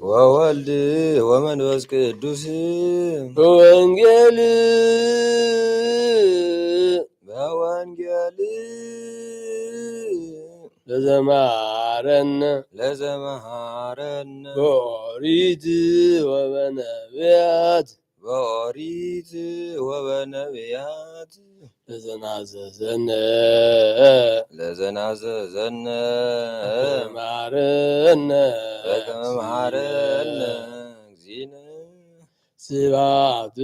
ወወልድ ወመንፈስ ቅዱስ በወንጌል ለዘማረነ በኦሪት ወበነቢያት ለዘናዘዘነ በከመ መሃረነ እግዚእነ ስብሐት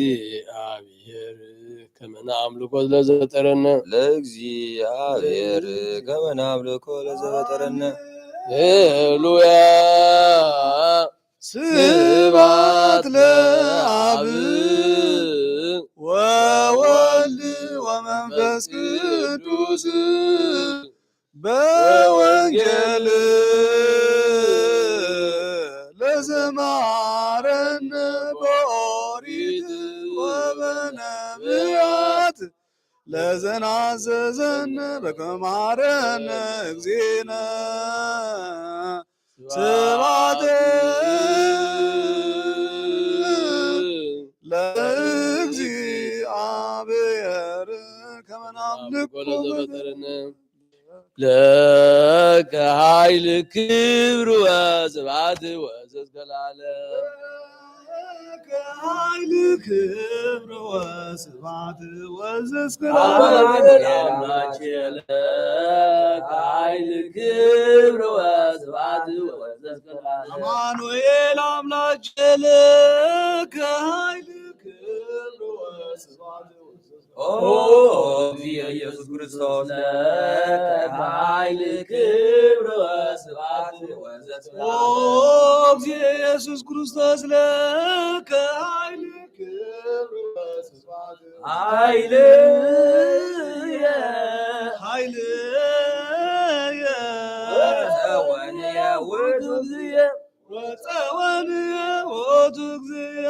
ለእግዚአብሔር ከመ ነአምልኮ ለዘፈጠረነ ሃሌሉያ ስብሐት ለአብ ወወልድ ወመንፈስ ቅዱስ በወንጌል ለዘማረነ በኦሪት ወበነቢያት ለዘናዘዘነ በከመ መሃረነ እግዚእነ ስብሐት ለእግዚአብሔር ከመ ነአምልኮ ለከ ኃይል ክብር ወስብሐት ወዘእስከለዓለም ኃይል ክብር ወስብሐት ወዘእስከለዓለም አማኑኤል አምላኬ ለከ ኃይል ክብር ወስብሐት ኢየሱስ ክርስቶስ ኃይል ክብር ወስብሐት ኢየሱስ ክርስቶስ ለከ ኃይል ክብር ወስብሐት ወፀወን ውእቱ እግዚእ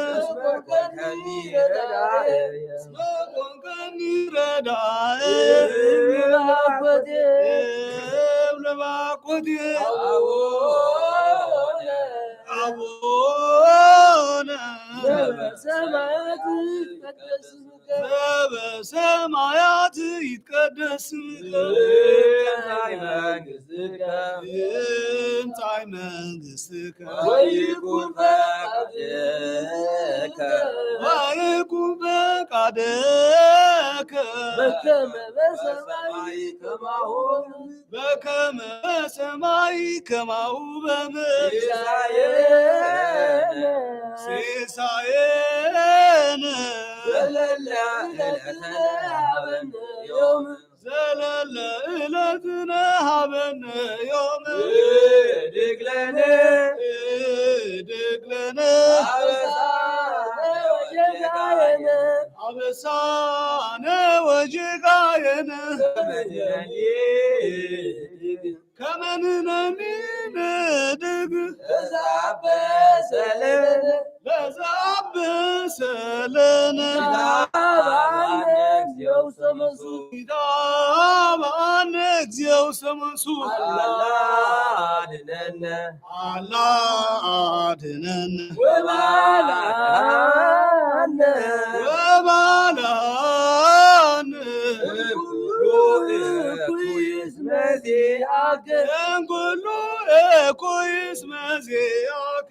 ኮንከኒ ረዳኤ ለባኮቴ አቡነ በሰማያት ይትቀደስ ስምከ ትምጻእ መንግሥትከ ወይኩን ፈቃድከ በከመ በሰማይ ከማሁ በምድር ሲሳየነ ዘለለ ዕለትነ ሀበነ ዮም ህድግ ለነ አበሳነ ወጌጋየነ ከመ ንሕነኒ ንህድግ ለዘአበሰለነ ኢታብአነ እግዚኦ ሰመሱ አላ አድኅነነ ወባልሐነ እንኩሉ እኩይ እስመ ዚአከ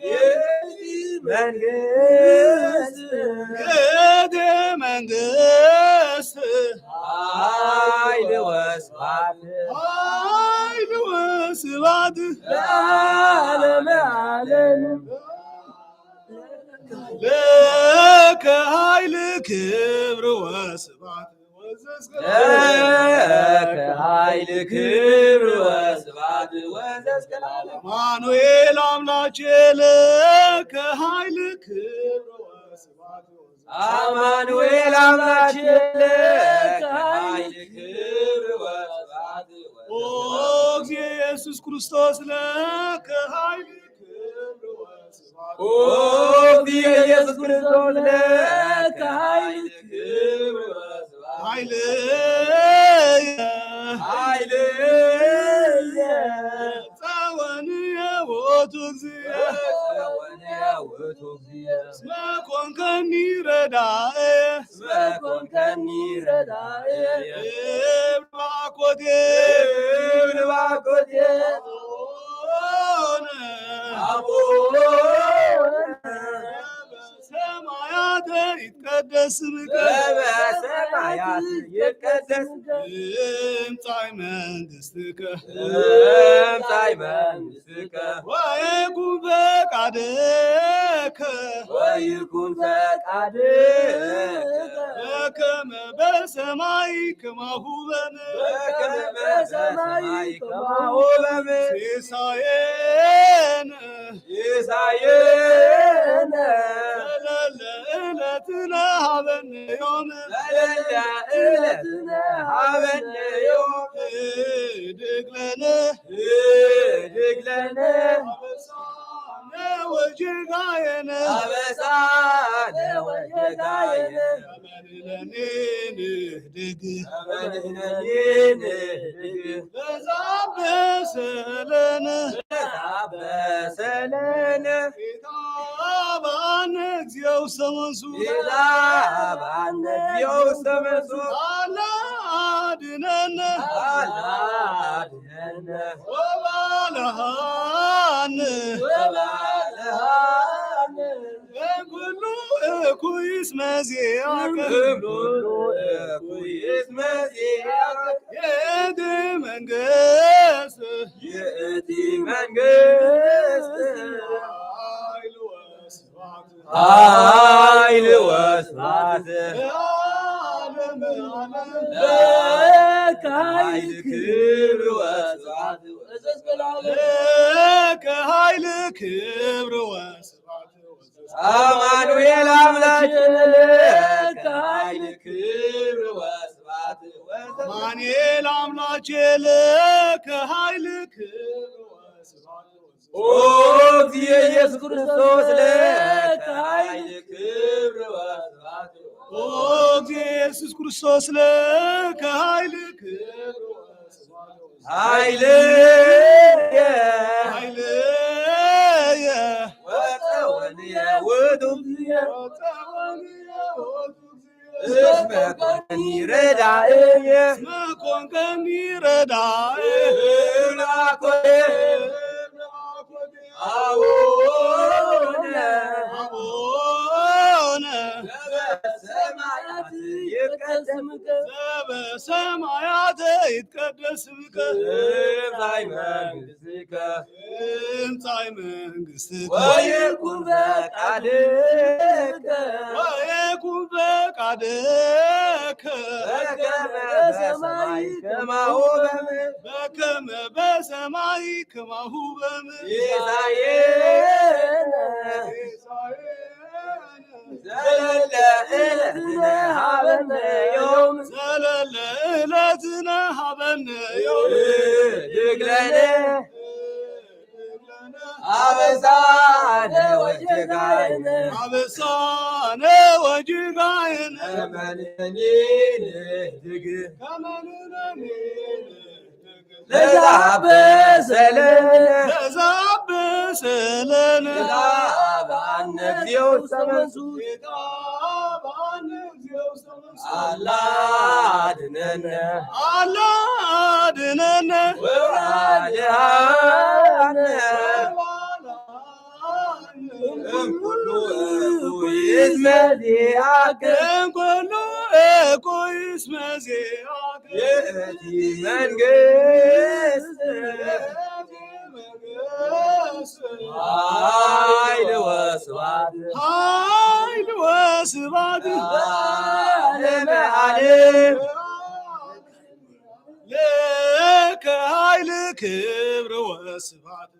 ይእቲ መንግሥት ኃይል ወስብሐት ለዓለመ ዓለም ለከ ኃይል ክብር ወስብሐት ወዘእስከለዓለም አማኑኤል አምላኬ ለከ ኃይል ክብር ወስብሐት አማኑኤል አምላኬ ኢየሱስ ክርስቶስ ለከ ኃይል ክብር ወስብሐት ኢየሱስ ክርስቶስ ለከ ኃይል ክብር ወስብሐት ኃይልየ ጸወንየ ውእቱ እግዚእ እስመ ኮንከኒ ረዳእየ እብን ባኮቴ ሰማያተ ይትቀደስ ስምከ ትምጻእ መንግሥትከ ወይኩን ፈቃድከ በከመ በሰማይ ከማሁ በምድር ሲሳየነ ዘለለ ዕለትነ ሀበነ ዮም ህድግ ለነ አበሳነ ወጌጋየነ ለነ ንህድግ ለዛበሰለነ ኢታብአነ እግዚኦ ሰመንሱ አላ አድኅነነ ወባልሐነ እምኩሉ እኩይ እስመ ዚአከ ይእቲ መንግሥት ኃይል ወስብሐት ለዓለመ ዓለም ለከ ኃይል ክብር ወስብሐት ለከ ኃይል ክብር ወስብሐት አማኑኤል አምላክነ ለከ ኃይል ክብር ወስብሐት አማኑኤል አምላኬ ለከ ኃይል ክብር ወስብሐት እግዚእ ኢየሱስ ክርስቶስ ለከ ኃይል ክብር ወስብሐት እግዚእ ኢየሱስ ክርስቶስ ለከ ኃይል ክብር ወስብሐት ኃይልየ ወፀወንየ ውእቱ እስመ ኮንከኒ ረዳእየ አቡነ በሰማያት ይትቀደስ ስምከ ትምጻእ መንግሥትከ ወይኩን ፈቃድከ በከመ በሰማይ ከማሁ በምድር ዘለለ ዕለትነ ሀበነ ዮም ህድግ ለነ አበሳነ ወጌጋየነ ከመንህኒ ንህድግ ለዛበሰለነ ለዛብአነ እግዚኦ ሰመንሱ አላ አድኅነነ ወባልሐነ እምኩሉ እኩይ እስመ ዚአከ ይእቲ መንግሥት ኃይል ወስብሐት ለዓለመ ዓለም ለከ ኃይል ክብር ወስብሐት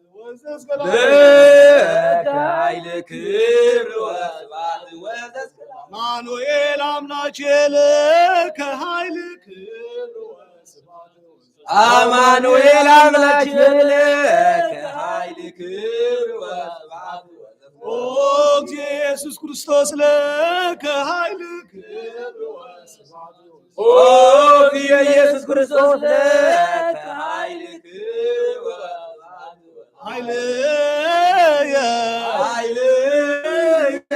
ለከ ኃይል ክብር ወስብሐት አማኑኤል አምላኬ ለከ ኃይል ክብር ወስብሐት አማኑኤል አምላክን ከኃይል ክብር ወስብሐት ኦ ኢየሱስ ክርስቶስ ለከ ኃይል ክብር ወስብሐት ኦ ኢየሱስ ክርስቶስ ለከ ኃይል ክብር ወስብሐት ኃይልየ ኃይልየ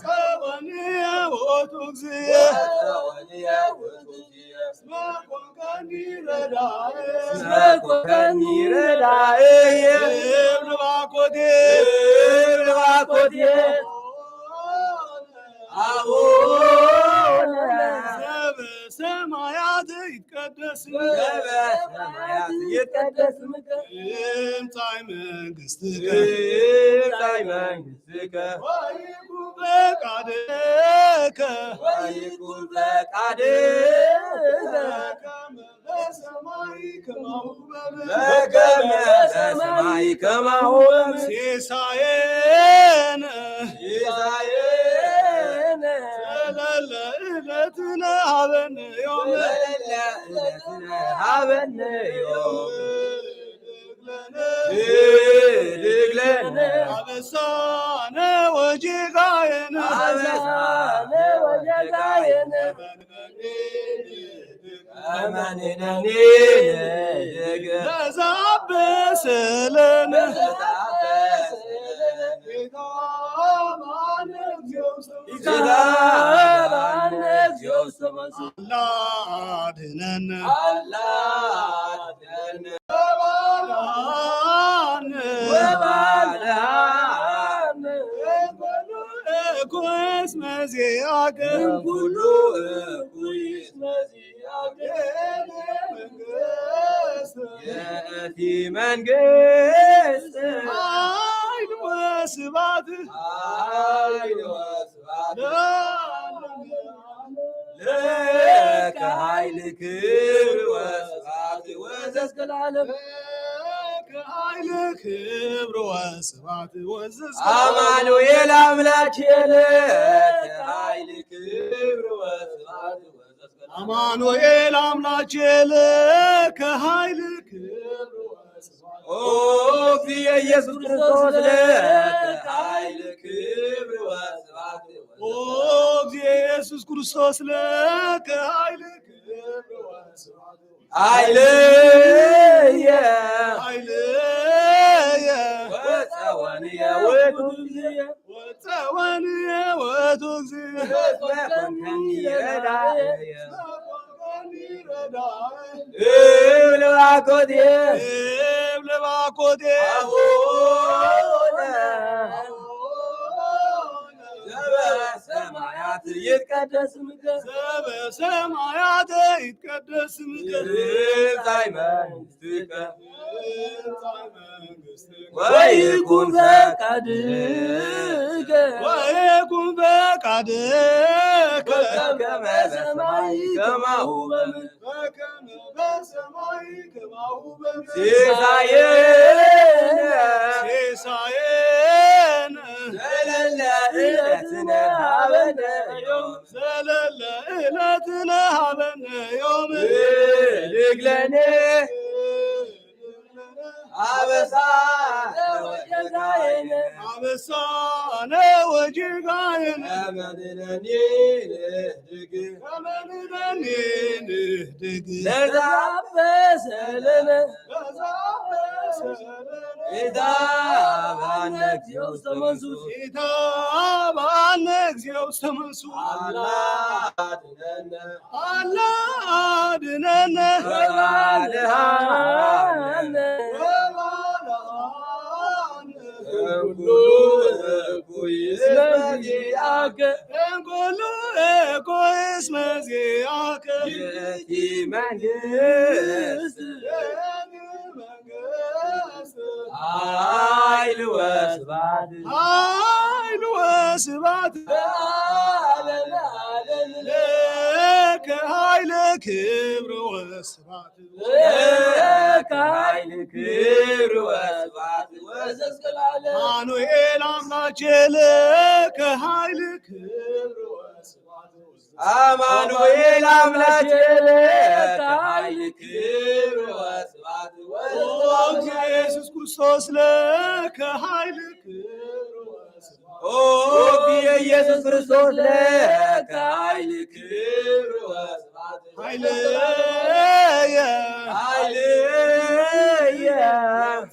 ጸወንየ ውእቱ እግዚእ እስመ ኮንከኒ ረዳኤ እስመ ኮንከኒ ረዳኤየ እብነ ባኮቴየ አቡነ ዘበሰማያት ይትቀደስ ዘበሰማያት ይትቀደስ ስምከ ትምጻእ መንግሥትከ ትምጻእ መንግሥትከ ወይኩን ፈቃድከ ወይኩን ፈቃድከ በከመ በሰማይ ከማሁ በከመ በሰማይ ከማሁ በምድር ሲሳየነ ሲሳየነ ዘለለ ዕለትነ ሀበነ ዮም ዘለለ ዕለትነ ሀበነ ዮም ህድግ ለነ አበሳነ ወጌጋየነ አበሳነ ወጌጋየነ አማንነኒ ንህድግ ለዘአበሰለነ ይትባረክ እግዚኦ ሰማዕቱ አላድነነ አላድነነ ወባልሐነ ኮስ መዚአከ ኩሉ እኩይ መዚአከ የእቲ መንግሥት ኃይል ወስብሐት ኃይል ወስብሐት ለከ ኃይል ክብር ወስብሐት ወዘእስከ ለዓለም ኃይል ክብር ወስብሐት ወዘእስከ አማኑኤል አምላኬ ለከ ኃይል ክብር ወስብሐት ወዘእስከ ለዓለም አማኑኤል አምላኬ ለከ ኃይል ክብር ወስብሐት ኦ ኢየሱስ ክርስቶስ ለከ ኃይል ክብር ወስብሐት ኦ ኢየሱስ ክርስቶስ ለከ ኃይል ክብር ወስብሐት ኃይልየ ኃይልየ ወፀወንየ ውእቱ እግዚእ ወፀወንየ ውእቱ እግዚእ እስመ ኮንከኒ ረዳኤየ ኮንከኒ ረዳኤ እብለ ባኮቴየ እብለ ባኮቴየ አቡነ ዘበሰማያት ይትቀደስ ስምከ ዘበሰማያት ይትቀደስ ስምከ ትምጻእ መንግሥትከ ትምጻእ መንግሥትከ ወይኩን ፈቃድከ ወይኩን ፈቃድከ በከመ በሰማይ ከማሁ በምድር በከመ በሰማይ ከማሁ በምድር ሲሳየነ ሲሳየነ ዘለለ ዕለትነ ሀበነ ዮም ዘለለ ዕለትነ ሀበነ ዮም ህድግ ለነ አበሳነ ወጌጋየነ አበሳነ ወጌጋየነ አመንነኒ ንህድግ ከመንነኒ ንህድግ ለዘአበሰለነ ለዘአበሰለነ ኢታብአነ እግዚኦ ውስተ መንሱት ኢታብአነ እግዚኦ ውስተ መንሱት አላድነነ አላድነነ ወባልሐነ እምኩሉ እኩይ መዚአከ እምኩሉ እኩይ መዚአከ የእቲ መንግሥት ኃይል ወስብሐት ኃይል ወስብሐት ለከ ኃይል ክብር ወስብሐት ለከ ኃይል ክብር ወስብሐት ወዘእስከ ለዓለም አማኑኤል አምላኬ ለከ ኃይል ክብር ወስብሐት አማኑኤል አምላኬ ለከ ኃይል ክብር ክርስቶስ ለከ ኃይል ኦ ኢየሱስ ክርስቶስ ለከ ኃይል ክብር ወስብሐት ኃይልየ ኃይልየ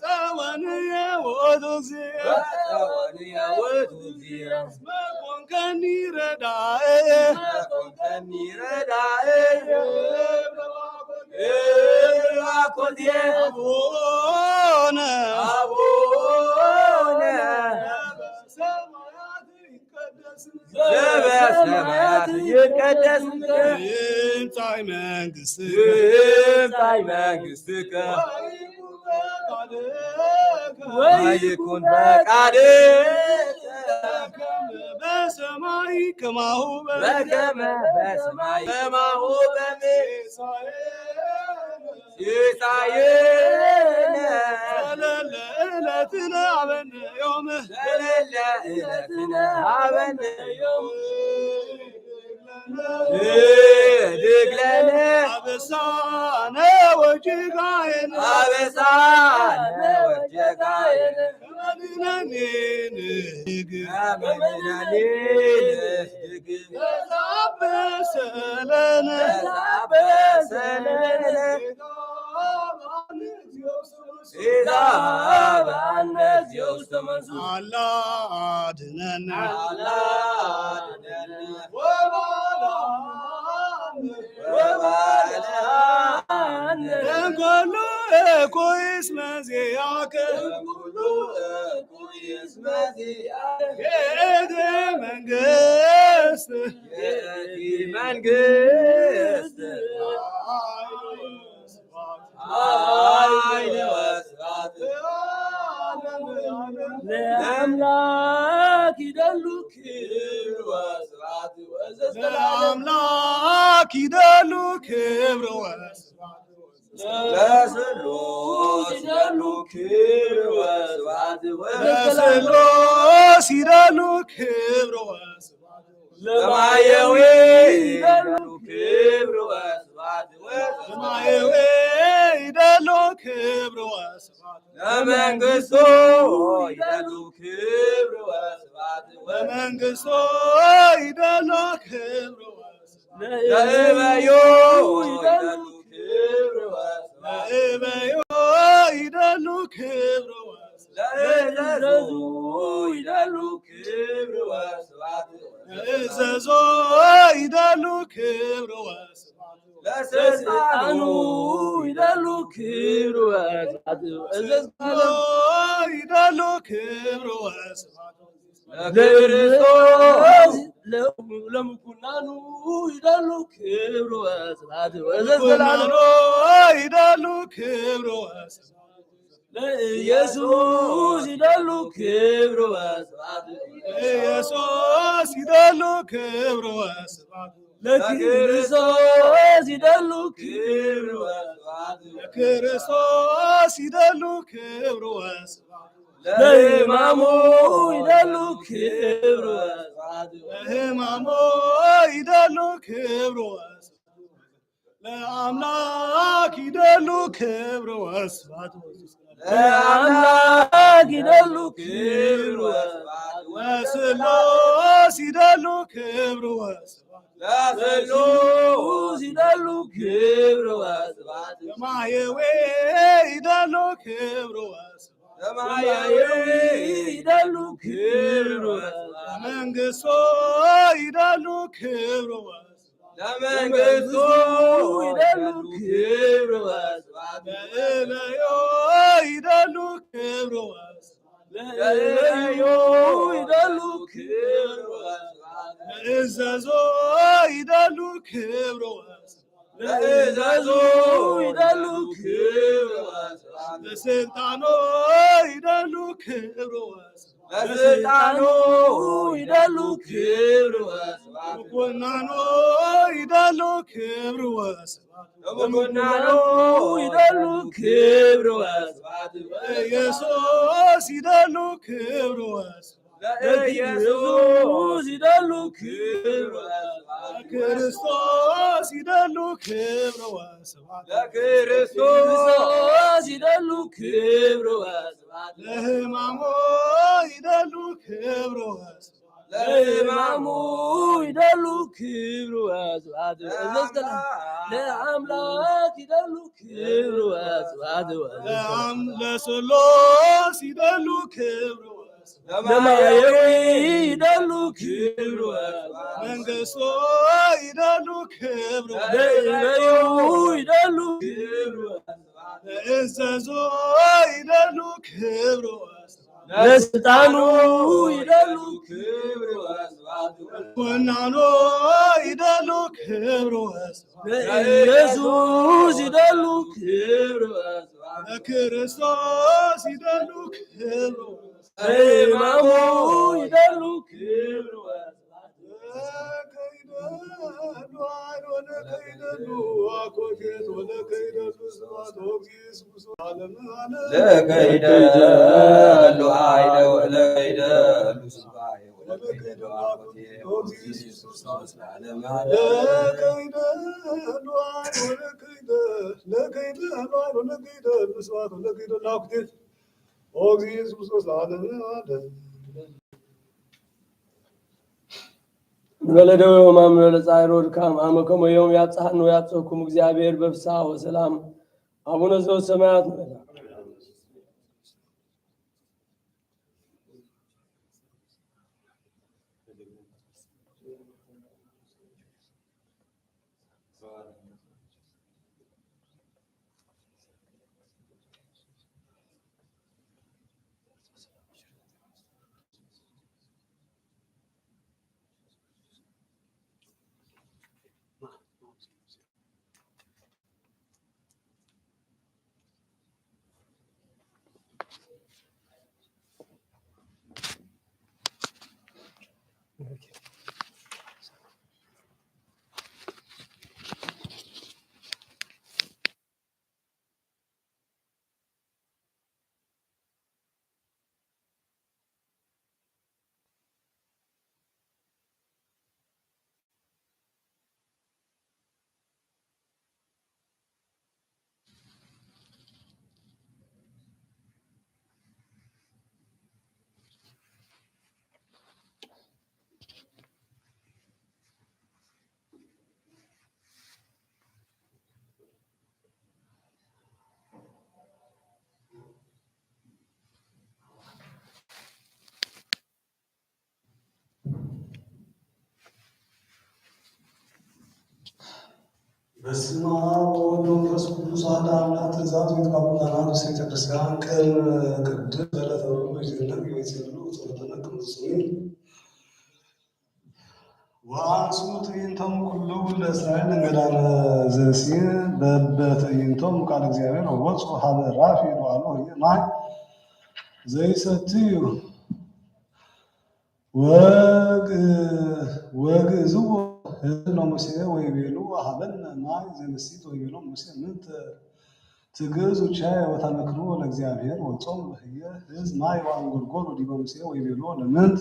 ጸወንየ ወእግዚእ ጸወንየ ወእግዚእ መኮንከኒ ረዳእየ መኮንከኒ ረዳእየ አኮቴ አቡነ አቡነ ዘበሰማያት ይትቀደስ ይምጻእ መንግሥትከ ይምጻእ መንግሥትከ ወይኩን ፈቃድከ በሰማይ ከማሁ በከመ በሰማይ ከማሁ በምድር ሲሳየነ ዘለለ ዕለትነ ሀበነ ዮም ዘለለ ዕለትነ ሀበነ ዮም ህድግ ለነ አበሳነ ወጌጋየነ አበሳነ ወጌጋየነ ከመድኃኒነ ንህግ ከመድኃኒነ ንህግ ተዛበሰለነ ተዛበሰለነ ኢዛባነ እግዚኦ ውስተ መንሱት አላ አድኅነነ አላ አድኅነነ ወባልሐነ እምኩሉ እኩይ እስመ ዚአከ እምኩሉ እኩይ እስመ ዚአከ ይእቲ መንግሥት ይእቲ መንግሥት ኃይል ወስብሐት ለአምላክ ይደሉ ክብር ወስብሐት ወዘእስከ ለአምላክ ይደሉ ክብር ወስብሐት ለስሉስ ይደሉ ክብር ወስብሐት ለስሉስ ይደሉ ክብር ወስብሐት ለማየዊ ይደሉ ክብር ወስብሐት ለማየዌ ይደሉ ክብር ወስብሐት ለመንግሥቱ ይደሉ ክብር ወስብሐት ለመንግሥቱ ይደሉ ክብር ወስብሐት ለእበዩ ይደሉ ክብር ወስብሐት ለእበዩ ይደሉ ክብር ወስብሐት ለእዘዙ ይደሉ ክብር ወስብሐት ለእዘዞ ይደሉ ክብር ወስብሐት ለስልጣኑ ይደሉ ክብር ወስብሐት ይደሉ ክብር ወስብሐት ለክርስቶስ ለምኩናኑ ይደሉ ክብር ወስብሐት ለኩናኖ ይደሉ ክብር ወስብሐት ለኢየሱስ ይደሉ ክብር ወስብሐት ኢየሱስ ይደሉ ክብር ወስብሐት ለክርስቶስ ይደሉ ክብር ወስብሐት ለክርስቶስ ይደሉ ክብር ወስብሐት ለሕማሙ ይደሉ ክብር ወስብሐት ለሕማሙ ይደሉ ክብር ወስብሐት ለአምላክ ይደሉ ክብር ወስብሐት ለአምላክ ይደሉ ክብር ወስብሐት ለስሉስ ይደሉ ክብር ወስብሐት ለስሉስ ይደሉ ክብር ወስብሐት ለማየዌ ይደሉ ክብር ወስብሐት ለማየዊ ይደሉ ክብር ወስብሐት ለመንግሥቱ ይደሉ ክብር ወስብሐት ለመንግሥቱ ይደሉ ክብር ወስብሐት ለእበዮ ይደሉ ክብር ወስብሐት ለእበዩ ይደሉ ክብር ወስብሐት ለእዘዞ ይደሉ ክብር ወስብሐት ለእዘዙ ይደሉ ክብር ወስብሐት ለስልጣኑ ይደሉ ክብር ወስብሐት ለስልጣኑ ይደሉ ክብር ወስብሐት ለኩናኖ ይደሉ ክብር ወስብሐት ለምኩናኑ ይደሉ ክብር ወስብሐት ለኢየሱስ ይደሉ ክብር ወስብሐት ለኢየሱስ ይደሉ ክብር ወስብሐት ለክርስቶስ ይደሉ ክብር ወስብሐት ለክርስቶስ ይደሉ ክብር ወስብሐት ለሕማሙ ይደሉ ክብር ወስብሐት ለሕማሙ ይደሉ ክብር ወስብሐት ለአምላክ ይደሉ ክብር ወስብሐት ለስሉስ ይደሉ ክብር ለማየዊ ይደሉ ክብር መንግሥቱ ይደሉ ክብር ለኢመዩ ይደሉ ክብር ለእዘዙ ይደሉ ክብር ለስልጣኑ ይደሉ ክብር ወናኖ ይደሉ ክብር ለኢየሱስ ይደሉ ክብር ለክርስቶስ ይደሉ ክብር ለሕማሙ ይደሉ ክብር ለከይደሉ ኃይለ ወለከይደሉ ስብሐት ወለከይደሉ አኮቴት ወኢየሱስ ለዓለመ ወለደው ወማም ለጻይሮ ድካም አመከመ የውም ያጽሐኑ ያጽኩም እግዚአብሔር በፍስሐ ወሰላም አቡነ ዘበሰማያት በስመ አብ ወወልድ ወመንፈስ ቅዱስ አሐዱ አምላክ ትእዛዝ ቤተክርስቲያን ቤተክርስቲያን ቅን ቅድስ ዕለተ ረቡዕ ይዜነው ይወይዘሉ ጸሎተነ ቅዱሳን ወአንሱ ትዕይንቶም ኩሉ ለእስራኤል እንገዳነ ዘሲን በትዕይንቶም ቃል እግዚአብሔር ወወፁ ሀበ ራፊ ይሉአሉ ማይ ዘይሰትዩ ወግእዝዎ ህዝብ ሙሴ ወይቤሉ ሀበነ ማይ ዘንሲት ወይቤሎ ሙሴ ምንት ትግዕዙ ቻየ ወታመክሩ ለእግዚአብሔር ወጾም በህየ ህዝብ ማይ ወአንጎልጎሉ ዲበ ሙሴ ወይቤሎ ለምንት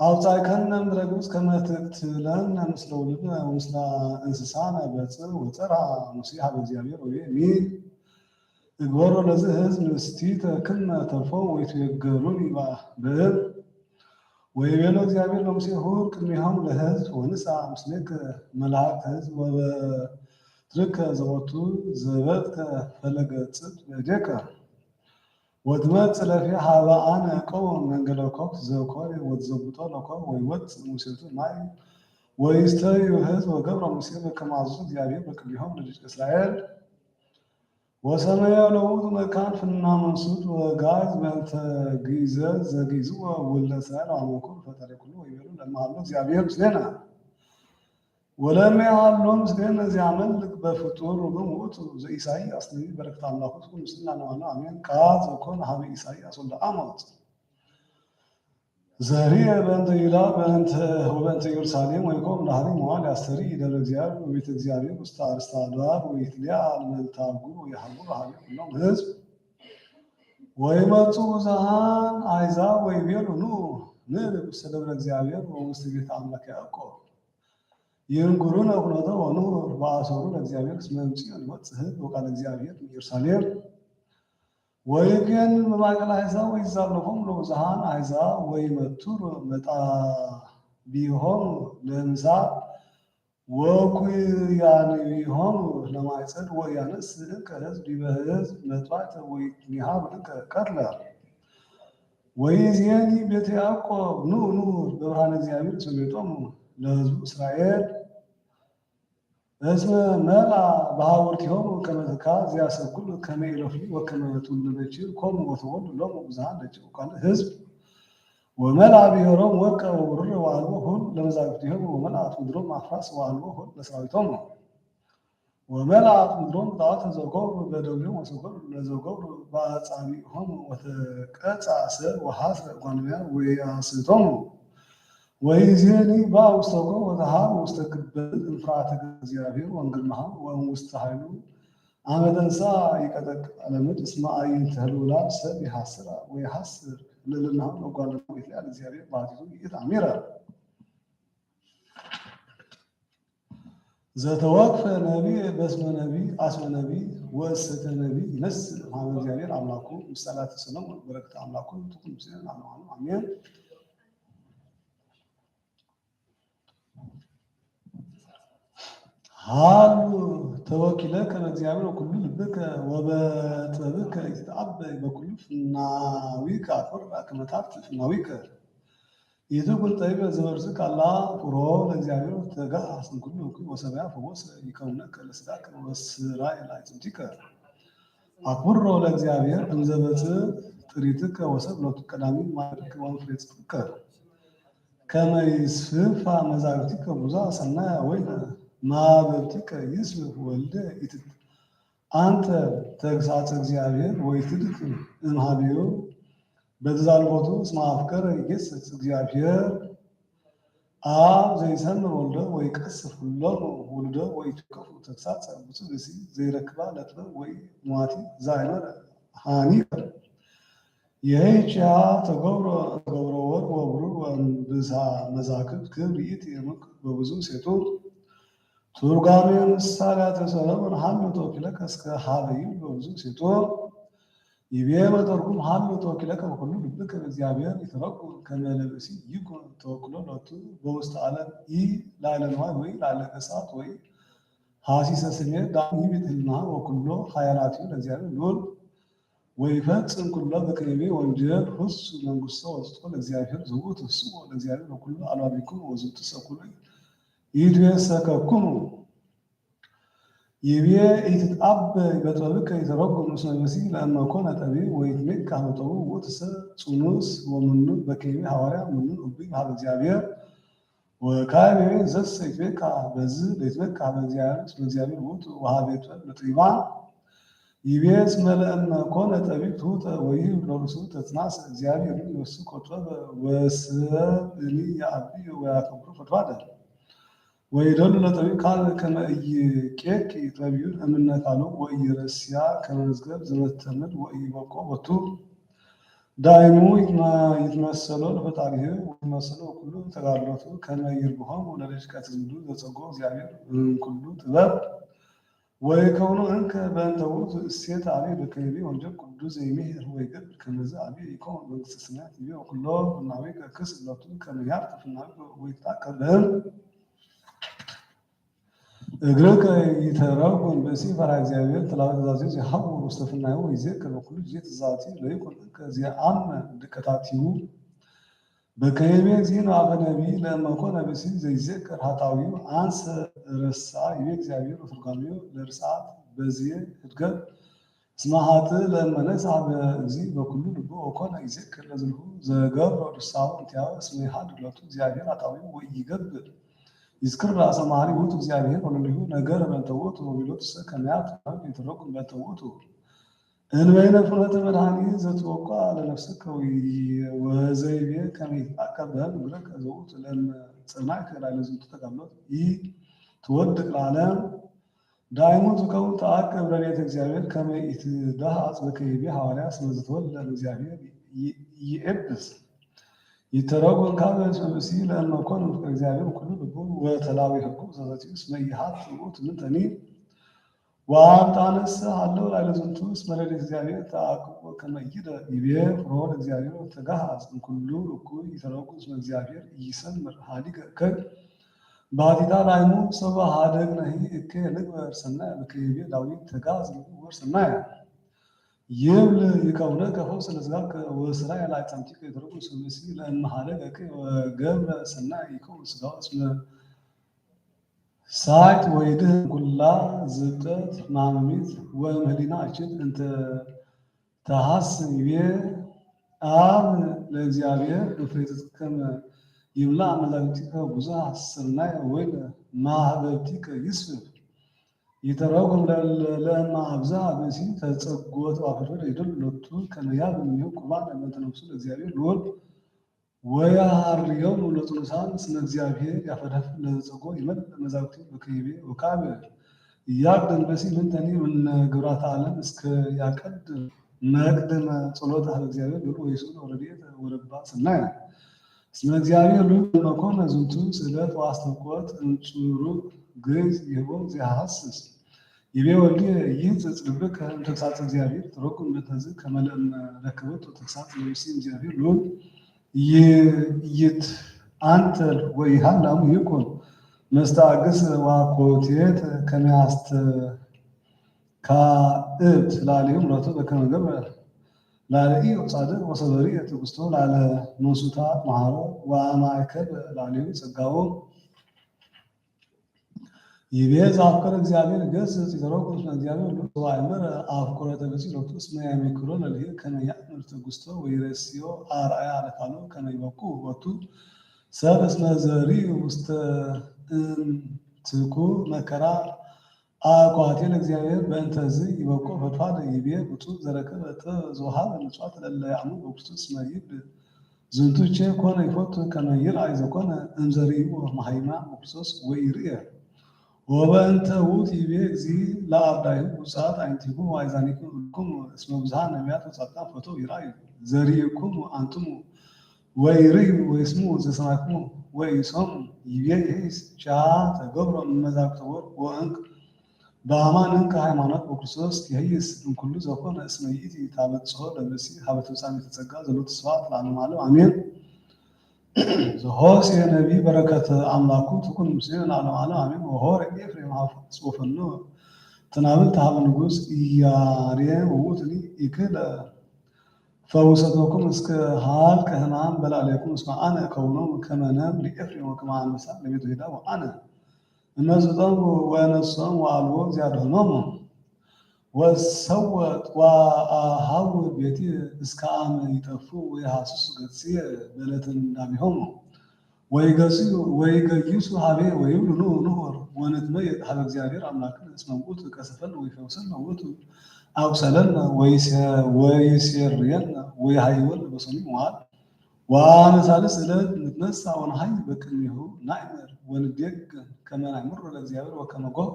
አውጻእከነ እምድረ ግብጽ ከመ ትቅትለነ ምስለ ውሉድነ ወምስለ እንስሳነ በጽእ ወጸርሐ ሙሴ ሀበ እግዚአብሔር ወይቤ እግበሮ ለዝ ህዝብ ንስቲተ ክመ ተርፎም ወይትቤገሩኒ በእብ ወይቤሎ እግዚአብሔር ለሙሴ ሁር ቅድሜሆሙ ለህዝብ ወንሳ ምስሌከ መላእክተ ህዝብ ወበትርከ ዘቦቱ ዘበትከ ፈለገ ጽድ በእዴከ ወትመጽእ ለፊየ ሀበ አነ እቆም መንገለ ኮክ ዘኮር ወትዘብጦ ለኮክ ወይወፅእ ሙሴቱ ማይ ወይስተዩ ህዝብ ወገብረ ሙሴ በከመ አዘዞ እግዚአብሔር በቅድሜሆሙ ለደቂቀ እስራኤል ወሰመየ ለውእቱ መካን ፍና መንሱት ወጋዝ በእንተ ግእዘ ዘግእዝዎ ወልደ እስራኤል ወአመኩር ፈጣሪ ኩሉ ወይቤሉ ለመሃሎ እግዚአብሔር ምስሌነ ወለመ ያሃሎ ምስሌነ ዘያመልክ በፍጡር ውእቱ ዘኢሳይያስ ነቢይ በረከተ አምላኩ ትኩን ምስልና ነዋነ አሜን ቃል ዘኮነ ሀበ ኢሳይያስ ወልደ አሞጽ ዘርየ በእንተ ይሁዳ ወበእንተ ኢየሩሳሌም ወይኮም ዳህሪ መዋዕል ያስተርኢ ደብረ እግዚአብሔር በቤተ እግዚአብሔር ውስተ አርእስተ አድባር ወይትሊዓል መልታጉር ወይሃጉር ሀቤ ኩሎም ህዝብ ወይመጹ ብዙኃን አሕዛብ ወይቤሉ ኑ ንዕረግ ውስተ ደብረ እግዚአብሔር ወውስተ ቤተ አምላከ ያዕቆብ ይንጉሩነ ኩነቶ ወንሑር በአሰሩ ለእግዚአብሔር እስመ እምጽዮን ይወፅእ ህዝብ ወቃለ እግዚአብሔር ኢየሩሳሌም ወይገን በማእከል አሕዛብ ወይዛለፎም ለብዙኃን አሕዛብ ወይመቱር መጣ ቢሆም ለምሳ ወኩያንቢሆም ለማይጸድ ወያነስ ከሕዝብ በሕዝብ መጥባት ወይኒሃብ ቀትለ ወይዜኒ ቤተ ያዕቆብ ኑ በብርሃነ እግዚአብሔር ሰቤቶሙ ለሕዝቡ እስራኤል እስመ መላ በሀቡርቲሆሙ ከመ ትካዝ ያሰኩል ከመ ኢሎፍሊ ወከመ ትውልደችር ኮሙ ወተወልዱ ሎሙ ብዙኃን ደቂቀ ካልእ ሕዝብ ወመላ ብሔሮም ወርቀ ወብሩር ወአልቦ ሁል ለመዛግብቲሆሙ ወመልአት ምድሮም አፍራስ ወአልቦ ሁል ለሰራዊቶሙ ወመልአት ምድሮም ጣዖተ ዘገብሩ በደዊሆሙ ወሰገዱ ለዘገብሩ በአጻብዕሆሙ ወተቀጽዐ ሰብ ወሐስረ እጓለእመሕያው ወያስቶሙ ወይዜኒ ባእ ውስተ ጎህ ወተሃብ ውስተ ግብር እንፍራተ እግዚአብሔር ወእምግርማሁ ወእምውስተ ኃይሉ አመ ተንሥአ ይቀጠቅጥ ለምድር እስመ አዕይንተ ህሉላን ሰብ ይሐስራ ወይሐስር ልዕልናሁ ወእጓለእመሕያው ይትለአል እግዚአብሔር በኃጢአቱ ይእታምራ ዘተወክፈ ነቢይ በስመ ነቢይ አስመ ነቢይ ወእሰተ ነቢይ ይነስእ እምኀበ እግዚአብሔር አምላኩ ምሳሌያተ ሰሎሞን በረከተ አምላኩ ትኩን ምስሌነ ለዓለሙ አሜን። ሃሉ ተወኪለከ በእግዚአብሔር ወኩሉ ልብከ ወበጥበብከ ይትተአበይ በኩሉ ፍናዊከ አትወርዳ ከመ ታብጽሕ ፍናዊከ ኢትኩን ጠቢበ ዘበርዝቅ አላ ፍሮ ለእግዚአብሔር ተጋሃስ እምኩሉ እኩይ ወሰብያ ፈወሰ ይከውነከ ለሥጋከ ወስራይ ለአዕጽምቲከ አክብሮ ለእግዚአብሔር እንዘ በጽሕ ጥሪትከ ወሰብ ሎቱ ቀዳሚ ማዕድከ ወፍሬ ጽድቅከ ከመ ይስፍፋ መዛግብቲከ ብዙኃ ሰናየ ወይነ ማኅበርቲከ ይስፍሕ ወልደ ኢትት አንተ ተግሣጽ እግዚአብሔር ወኢትድቅ እምኀቤሁ በትዛልፎቱ እስመ አፍቀረ ይጌሥጽ እግዚአብሔር አብ ዘይሰምር ወልደ ወይቀስፍ ሁሎሙ ውሉደ ወኢይትወከፉ ተግሣጸ ብፁዕ ብእሲ ዘይረክባ ለጥበብ ወኢምዋቲ ዘአእመረ ሐኒቀ የይእዜሃ ተገብሮ ወርቅ ወብሩር ወእምብዝኃ መዛግብት ክብር ይእቲ እምቅ በብዙ ሴቱ ቱርጓሜ ምሳሌያተ ሰሎሞን ሀሎ ተወኪለከ እስከ ሀበዩ በብዙ ሴቶ ይቤ መተርጉም ሀሎ ተወኪለከ በኩሉ ልብከ በእግዚአብሔር ይትረጉም ከመ ለብእሲ ይኩን ተወክሎ ሎቱ በውስተ ዓለም ኢ ላዕለ ንዋይ ወይ ላዕለ እሳት ወይ ሐሲሰ ስሜት ዳግም ይቤት ህልናሃ ወኩሎ ኃያላቲሁ ለእግዚአብሔር ልዑል ወይፈጽም ኩሎ በክንቤ ወንጀል ሁሱ መንግሥቶ ወስጦ ለእግዚአብሔር ዝውቱ ህስቦ ለእግዚአብሔር በኩሉ አልባቢክሙ ወዝንቱ ሰኩሉ ይትዌሰከኩሙ ይቤ ኢትትአበይ በጥበብከ ይትረጉም እስመ ብእሲ ለእመ ኮነ ጠቢብ ወይትሜካህ በጥበቡ ውእቱ ሰብ ጽኑስ ወምኑን በክንቤ ሐዋርያ ምኑን እቡይ በኀበ እግዚአብሔር ወካዕበ ዘሰ ይትሜካህ በዝህ ለይትሜካህ በእግዚአብሔር እስመ እግዚአብሔር ውእቱ ወኀቤ ጥበብ ለጠቢባን ይቤ እስመ ለእመ ኮነ ጠቢብ ትሑተ ወይህብ ለርእሱ ተጽናሰ እግዚአብሔር ይወስኮ ጥበበ ወሰብእኒ ያዕብዮ ወያከብሮ ፈድፋደ ወይደሉ ለጠቢብ ካለ ከመ ኢይቄኪ ጠቢቡን እምነ ካልኡ ወኢይረስያ ከመ መዝገብ ዘመተምድ ወኢይበቆ ቦቱ ዳይሙ ይትመሰሎ ለፈጣሪሁ ወይትመሰሎ በኩሉ ተጋድሎቱ ከመ ይርብሖሙ ለደቂቀ ትውልዱ ዘጸግኦ እግዚአብሔር እምኩሉ ጥበብ ወይከውኑ እንከ በእንተ ውእቱ እሴት አብይ በክንቤ ወንጀል ቅዱስ ዘይሜህር ወይገብር ከመዝ አብይ ይኮን መንግሥተ ሰማያት ይቤ ወኩሎ ፍናዊከ ክስ ሎቱ ከመ ያርቅ ፍናዊከ ወይትጣቀብ በሕልም እግርከ ይተረጉም ብእሲ ፈሪሃ እግዚአብሔር ተላበ ትእዛዙ ይሐውር ውስተ ፍናዊሁ ወይዜክር በኩሉ ጊዜ ትእዛዛቲሁ ለይኩን እንከ ዘየአምር ድቀታቲሁ በክንቤ እግዚእነ አፈ ነቢይ ለእመ ኮነ ብእሲ ዘይዜክር ኃጣውኢሁ አንሰ ረስዓ ይቤ እግዚአብሔር ወትርጓሜሁ ለርጽዓት በዝየ እድገት እስመ ኃጥእ ለእመ ነጽሐ በእግዚእ በኩሉ ልቡ ወኮነ ይዜክር ለዝንሁ ዘገብሮ ድሳሁ እንቲአሁ እስመ ይሃድር ሎቱ እግዚአብሔር ኃጣውኢሁ ወኢይገብር ይዝክር ራሰ መሐሪ ውእቱ እግዚአብሔር ወለሊሁ ነገር በእንተ ውእቱ ወቢሎቱ ሰ ከመ ያትረጉም ይትረጉም በእንተ ውእቱ እንበይነ ፍኖተ መድኃኒት ዘትወቅዓ ለነፍስከ ወዘይቤ ከመ ይትጣቀብ በሕልም እግርከ ዘውእቱ ለእመ ጸናዕከ ላዕለ ዝንቱ ተጋድሎት ኢትወድቅ ለዓለም ዳይሙ ትከውን ተአቅብ ለቤተ እግዚአብሔር ከመ ኢትደሃጽ በክንቤ ሐዋርያ እስመ ዘተወልደ እምእግዚአብሔር ይኤብስ ይተረጎም ካበ እስመ ብእሲ ለእመ ኮነ ፍቅረ እግዚአብሔር ኩሉ ልቡ ወተላዊ ሕጉ ዘዘቲሁ እስመ ይሃት ውእቱ ምንተኒ ወአምጣንስ አለው ላዕለ ዝንቱ እስመ ረድኤተ እግዚአብሔር ተአቅቦ ከመ ይርእ ይቤ ፍኖ ለእግዚአብሔር ወተጋሃጽ እምኩሉ እኩይ ይተረኩ እስመ እግዚአብሔር ኢይሰምር ሀዲገ እከይ ባቲታ ላይሙ ሰብአ ሀደግነሂ እኬ ንግበር ሰናየ በከይቤ ዳዊት ተጋሃጽ ንግበር ሰናየ ይብል ይከውነከ ፈውሰ ለሥጋከ ወሥራየ ለአዕፃምቲከ ይተረኩ እስመ ብእሲ ለእመ ሀደገ እከይ ወገብረ ሰናየ ይከውን ሥጋሁ እስመ ሳት ወይድህ ኩላ ዝብጠት ማመሚት ወእምኅሊና እችት እንተ ተሐስን ይቤ አብ ለእግዚአብሔር እፍሬትከመ ይምላእ መዛግብቲከ ብዙኃ ስርናየ ወይነ ማኅበብቲከ ይስፍሕ ይተረጉም ለእመ አብዝሐ ብእሲ ተጸግወት ወአፍርፈደ ይደሉ ሎቱ ከመ ያብእ እምኔሁ ቁርባነ በእንተ ነፍሱ ለእግዚአብሔር ልዑል ወያሃርዮም ለጽኑሳን እስመ እግዚአብሔር ያፈደፍድ ለዘጸግዎ ይመልእ መዛግብቲሁ በከይቤ ወካዕበ ኢያቅድም ብእሲ ምንተኒ እምነ ግብራተ ዓለም እስከ ያቀድም መቅድመ ጸሎተ ኀበ እግዚአብሔር ልዑል ወይሱን ወረድኤተ ወረድኤተ ሰናየ እስመ እግዚአብሔር ልዑል መኮነ ዝንቱ ስእለት ወአስተብቆት እምጽሩዕ ግዕዝ ይህቦ ዘያሐስስ ይቤ ወልድየ ይህጽጽ ልብከ እምተግሣጽ እግዚአብሔር ተረጉም በእንተዝ ከመ ለእመ ረከበቶ ተግሣጽ ለብእሲ እግዚአብሔር ልዑል ይትአንተል ወይሃላሙ ይኩን መስተአግስ ወአኮቴት ከመ ያስተካዕብ ላዕሌሁ ምሕረቱ በከመ ገብረ ላዕለ ኢዮጻድቅ ወሰበሪየ ትዕግሥቶ ላዕለ መንሱታ መሃሮ ወአማእከለ ላዕሌሁ ጸጋዎ ይቤ ዘአፍቀረ እግዚአብሔር ይገሥጽ ይተረኩስ እስመ እግዚአብሔር ልዑል ወአእመረ አፍቁረተ ብእሲ ሎቱ እስመ ያሜክሮ ለልሄ ከመ ያእምር ትዕግሥቶ ወይሬስዮ አርአያ ለካልኦ ከመ ይበቁዕ ቦቱ ሰብ እስመ ዘሪኡ ውስተ እምትኩ መከራ አኳቴ ለእግዚአብሔር በእንተዝ ይበቁዕ ፈድፋደ ይቤ ብፁዕ ዘረከበ ጥበብ ዘወሀበ ምጽዋት ለእለ ያእምኑ በክርስቶስ እስመ ይብል ዝንቱ ቼ ኮነ ይፈቱ ከመ ይርአይ ዘኮነ እምዘሪኡ መሃይማን በክርስቶስ ወይርእየ ወበእንተ ውእቱ ይቤ እግዚእ ለአርዳኢሁ ውጻት አዕይንቲክሙ ወአእዛኒክሙ እልክሙ እስመ ብዙኃ ነቢያት ወጻድቃን ፈተው ይርአዩ ዘሪእክሙ አንትሙ ወይርእዩ ወይስምዑ ዘሰማዕክሙ ወኢሰምዑ ይቤ ይእዜሰ ቻ ተገብሮ እመዛግብተ ወርቅ ወዕንቁ በአማን እንከ ሃይማኖት በክርስቶስ ትኄይስ እምኩሉ ዘኮነ እስመ ይእቲ ታበጽሖ ለብእሲ ሀበ ተፍጻሜተ ጸጋ ዘሎቱ ስብሐት ለዓለመ ዓለም አሜን። ዘሆሴ ነቢይ በረከተ አምላኩ ትኩን ምስሌነ ለዓለመ ዓለም አሜን። ወሖረ ኤፍሬም ጽሑፈነ ተናብልት ሀበ ንጉሥ ኢያሬም ወውእቱኒ ኢክለ ፈውሰቶኩም እስከ ሀልቀ ሕማም በላዕሌክሙ እስመ አነ እከውኖሙ ከመ ነምር ለኤፍሬም ወከመ አንበሳ ለቤቱ ይሁዳ ወአነ እነሥጦሙ ወእነሥኦሙ ወአልቦ ዘያድኅኖሙ ወሰወጥ ወአሐውር ቤትየ እስከ አመ ይጠፉ ወይሐስሱ ገጽየ በዕለተ ምንዳቤሆሙ ወይገይሱ ሀቤ ወይብሉ ኑ ንሑር ወንትመየጥ ሀበ እግዚአብሔር አምላክነ እስመ ውእቱ ይቀሥፈነ ወይፈውሰነ ውእቱ አቁሰለነ ወይሴርየነ ወይሃይወነ በሰኒይ መዋዕል ወአመ ሣልስ ዕለት ንትነሣ ወነሐይ በቅድሜሁ ናእምር ወንዴግም ከመ ናእምሮ ለእግዚአብሔር ወከመ ጎህ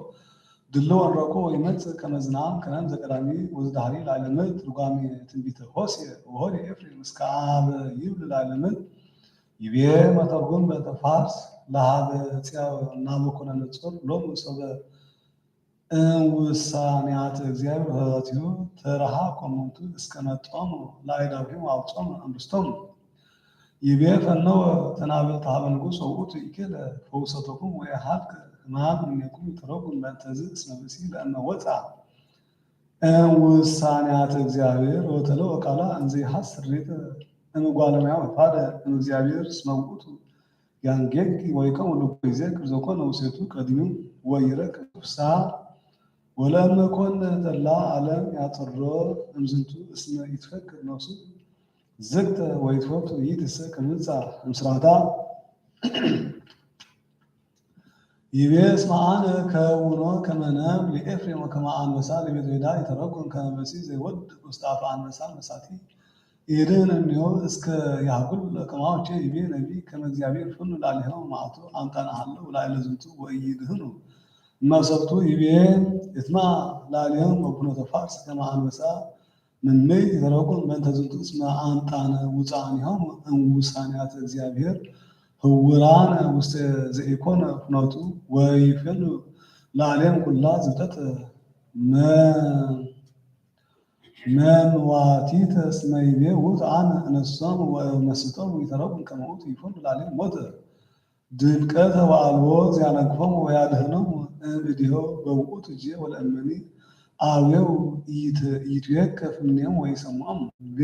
ድልዎ እንረኮ ወይመጽእ ከመ ዝናም ከነም ዘቀዳሚ ወዘዳህሪ ላዕለ ምድር ትርጓሜ ትንቢተ ሆሴዕ ወሖረ ኤፍሬም እስከ አበ ይብል ላዕለ ምድር ይቤ መተርጉም በእንተ ፋርስ ለሀበ ጽያው ናቡከደነፆር ሎሙ ሰበ እምውሳኔያተ እግዚአብሔር በሕይወቲሁ ተረሃቆሙ እስከ መጦሙ ለአእዳዊሆሙ ወአውጾሙ አንስቶሙ ይቤ ፈነወ ተናብልተ ሀበ ንጉሥ ወውእቱ ኢክለ ፈውሰቶኩም ወየሀልቅ ሕማም እምኔክሙ ይተረጉም በእንተዝ እስመ ብእሲ ለእመ ወጽአ እምውሳኔያተ እግዚአብሔር ወተለወ ቃላ እንዘ ይሐስር ሌተ እምጓለ እመሕያው ፈድፋደ እምእግዚአብሔር እስመ ውእቱ ያንጌጊ ወይቀውም ልቡ ይዜክር ዘኮነ ውስቴቱ ቀዲሙ ወይረክብ ፍስሐ ወለእመ ኮነ ጠላ ዓለም ያጽሮ እምዝንቱ እስመ ይትፈክር ነፍሱ ዝግተ ወይትፈቱ ይእትሰ ከመጽአ እምስራታ ይቤ እስመ አነ ከውኖ ከመ ነምር ለኤፍሬም ወከመ አንበሳ ለቤቱ ይሁዳ ይተረጉም ከመ ብእሲ ዘይወድቅ ውስተ አፈ አንበሳ መሳቲ ይድኅን እምኔሁ እስከ ያህጉል ከማሁ ቼ ይቤ ነቢይ ከመ እግዚአብሔር ፍኑ ላዕሌሆሙ መዓቱ አምጣነሃለሁ ላዕለ ዝንቱ ወኢይድኅኑ እመሰብቱ ይቤ ይትማዕ ላዕሌሆሙ በኩነተ ፋርስ ከመ አንበሳ ምንምይት ይተረጉም በእንተ ዝንቱ እስመ አምጣነ ውፃኔሆሙ እምውሳኔያተ እግዚአብሔር ህውራነ ውስተ ዘኢኮነ ፍኖቱ ወይፌኑ ላዕሌሆሙ ኩላ ዝብጠት መንዋቲት እስመ ይቤ ውእቱ አነ እነሶሙ ወመስጦሙ ይተረጉም ከመ ውእቱ ይኩን ላዕሌሆሙ ሞተ ድንቀተ ወአልቦ ዘያነግፎሙ ወያድኅኖሙ እምእዴሁ በውእቱ ጊዜ ወለእመኒ አዌው ይትዌከፍ እምኔሆሙ ወይሰምዖሙ ይቤ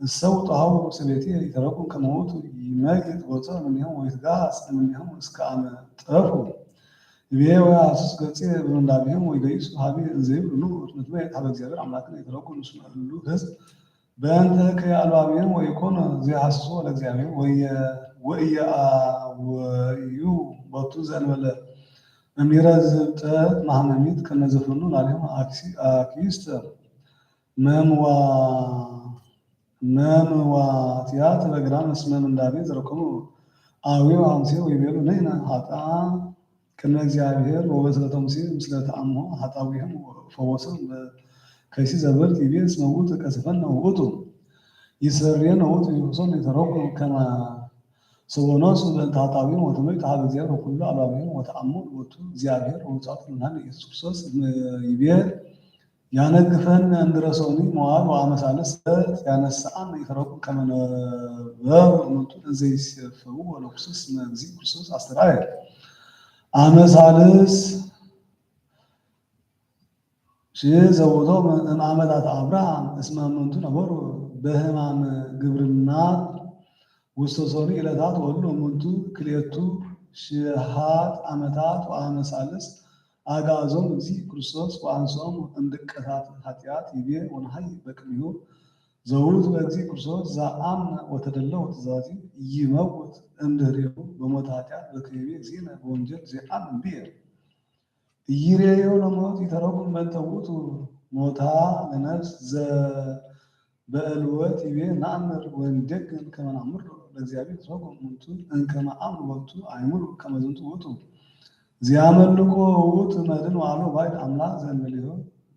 እሰው ጣሃው ሰቤቴ ይተረጉም ከመ ውእቱ ይመይጥ ወፀ እምኔሆሙ ወይትጋሃጽ እምኔሆሙ እስከ አመ ጠፉ ይቤ ወያሐስስ ገጼ በምንዳቤሆሙ ወይገይሱ ሀቤ እንዘ ይብሉ ኑ ንትመየጥ ሀበ እግዚአብሔር አምላክነ ይተረጉም እስመ እሉ ሕዝብ በእንተ ከአልባቢሆሙ ወይኮነ ዘያሐስሱ ለእግዚአብሔር ወኢየአወዩ ቦቱ ዘእንበለ እምኔረ ዝብጠት ማህመሚት ከመ ዘፈኑ ላዕሌሆሙ አክሊስተ መምዋትያት በግራም እስመ ምንዳቤ ዘረከሙ አዊው አምሴ ወይቤሉ ንሕነ ኃጥአን ቅድመ እግዚአብሔር ወበስለተ ሙሴ ምስለ ተአምሖ ኃጣውኢሆሙ ፈወሰሙ ከይሲ ዘብርት ይቤ እስመ ውእቱ ቀሰፈነ ውእቱ ይሰሬነ ውእቱ ይሁሶን ይተረጉም ከመ ሰቦኖስ በእንተ ኃጣውኢሆሙ ወትምህርት ሀበ እግዚአብሔር ወኩሉ አልባቢሆሙ ወተአምኑ ቦቱ እግዚአብሔር ወውእቱ ለምናነ ኢየሱስ ክርስቶስ ይቤ ያነግፈን እንድረሰኒ መዋዕል ወአመሳልስ ያነሳን ይተረጉም ከመ ነበሩ እሙንቱ እንዘ ይሴፈው ወለኩስስ እስመ እግዚእ ክርስቶስ አስተርአየ አመሳልስ ዘውቶ እምአመታት አብርሃም እስመ እሙንቱ ነበሩ በሕማም ግብርናት ውስተ ሶሪ ዕለታት ወሉ እሙንቱ ክልኤቱ ሺሃት ዓመታት ወአመሳልስ አግዓዞሙ እግዚእ ክርስቶስ ወአንሥኦሙ እምድቀታት ኃጢአት ይቤ ወነሐይ በቅድሜሁ ዘውቱ በእግዚእ ክርስቶስ ዘአምነ ወተደለወ ትእዛዙ ይመውት እምድኅሬሁ በሞተ ኃጢአት በከይቤ እግዚእነ በወንጌል ዘአምን ብየ ኢይሬዮ ለሞት ይተረጉም በእንተ ውእቱ ሞታ ለነፍስ በዕልወት ይቤ ነአምር ወንደግም ከመ ነአምር ለእግዚአብሔር ይተረጉም እሙንቱ እምከመ አምኑ ቦቱ አእምሩ ከመ ዝንቱ ውእቱ ዚያመልኮ ውእቱ መድኅን ወአልቦ ባዕድ አምላክ ዘእንበሌሁ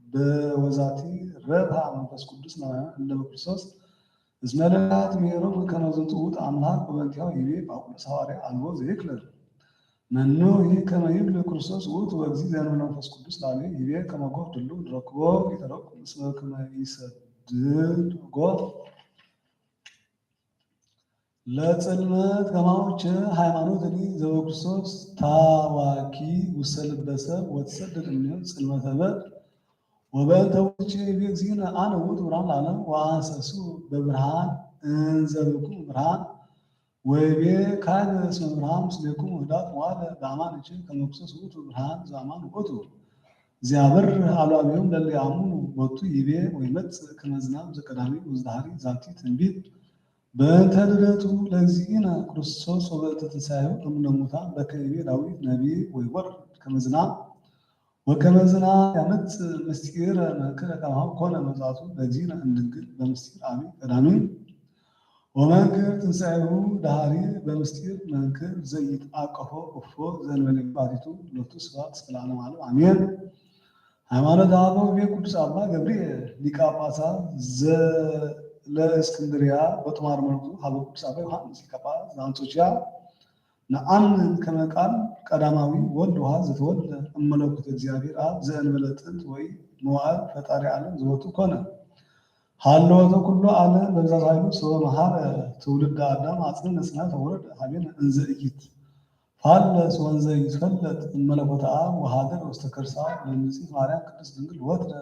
በወዛቲ ረብሃ መንፈስ ቅዱስ እለ በክርስቶስ እስመ ለነቢያት ብሔሮሙ ከመ ዝንቱ ውእቱ አምላክ ወበእንቲአሁ ይቤ ጳውሎስ ሐዋርያ አልቦ ዘይክልል መኑ ከመ ይብል ክርስቶስ ውእቱ ወእግዚእ ዘእንበለ መንፈስ ቅዱስ ላዕሌሁ ይቤ ከመ ጎህ ድልው ንረክቦ ይተረጉም እስመ ከመ ይሰድድ ጎህ ለጽልመት ከማውቸ ሃይማኖትኒ ዘበክርስቶስ ታዋኪ ውስተ ልበ ሰብ ወትሰድድ እምኔሁ ጽልመተ በድ ወበእንተ ውእቱ ይቤ እግዚእነ አነ ውእቱ ብርሃን ለዓለም ወአንሰሱ በብርሃን እንዘ ብክሙ ብርሃን ወይቤ ካይበ እስመ ብርሃን ምስሌክሙ ህዳት መዋዕለ በአማን ከመ ክርስቶስ ውእቱ ብርሃን ዘአማን ውእቱ ዚያበርህ አልባቢሆሙ ለእለ ይአምኑ ቦቱ ይቤ ወይመጽእ ከመ ዝናም ዘቀዳሚ ወዘዳህሪ ዛቲ ትንቢት በእንተ ልደቱ ለእግዚእነ ክርስቶስ ወበእንተ ትንሣኤሁ እምነ ሙታን በከይቤ ዳዊት ነቢይ ወይወርድ ከመ ዝናም ወከመ ዝናም ያመጽእ ምስጢረ መንክረ ከማሁ ኮነ መጽአቱ ለእግዚእነ እምድንግል በምስጢር አብይ ቀዳሚ ወመንክር ትንሣኤሁ ዳህሪ በምስጢር መንክር ዘይትአቀፎ እፎ ዘእንበለ ባሕቲቱ ሎቱ ስብሐት እስከ ለዓለመ ዓለም አሜን። ሃይማኖተ አበው ይቤ ቅዱስ አባ ገብርኤል ሊቀ ጳጳሳት ለእስክንድርያ በጦማር መልኩ ሀበ ቅዱስ አባ ዮሐንስ ሊቀ ጳጳስ ዘአንጾኪያ ነአምን ከመ ቃል ቀዳማዊ ወልድ ወሐድ ዘተወልደ እመለኮተ እግዚአብሔር አብ ዘእንበለ ጥንት ወይ መዋዕል ፈጣሪ ዓለም ዘወቱ ኮነ ሀለወተ ኩሉ ዓለም በብዛት ኃይሉ ሰወ መሐረ ትውልደ አዳም አጽንዕ ነጽናተ ወረደ ሀቤነ እንዘ ኢይት ፋለስ ወንዘ ይትፈለጥ እመለኮተ አብ ወሀደረ ውስተ ከርሳ ለንጽሕት ማርያም ቅድስት ድንግል ወትረ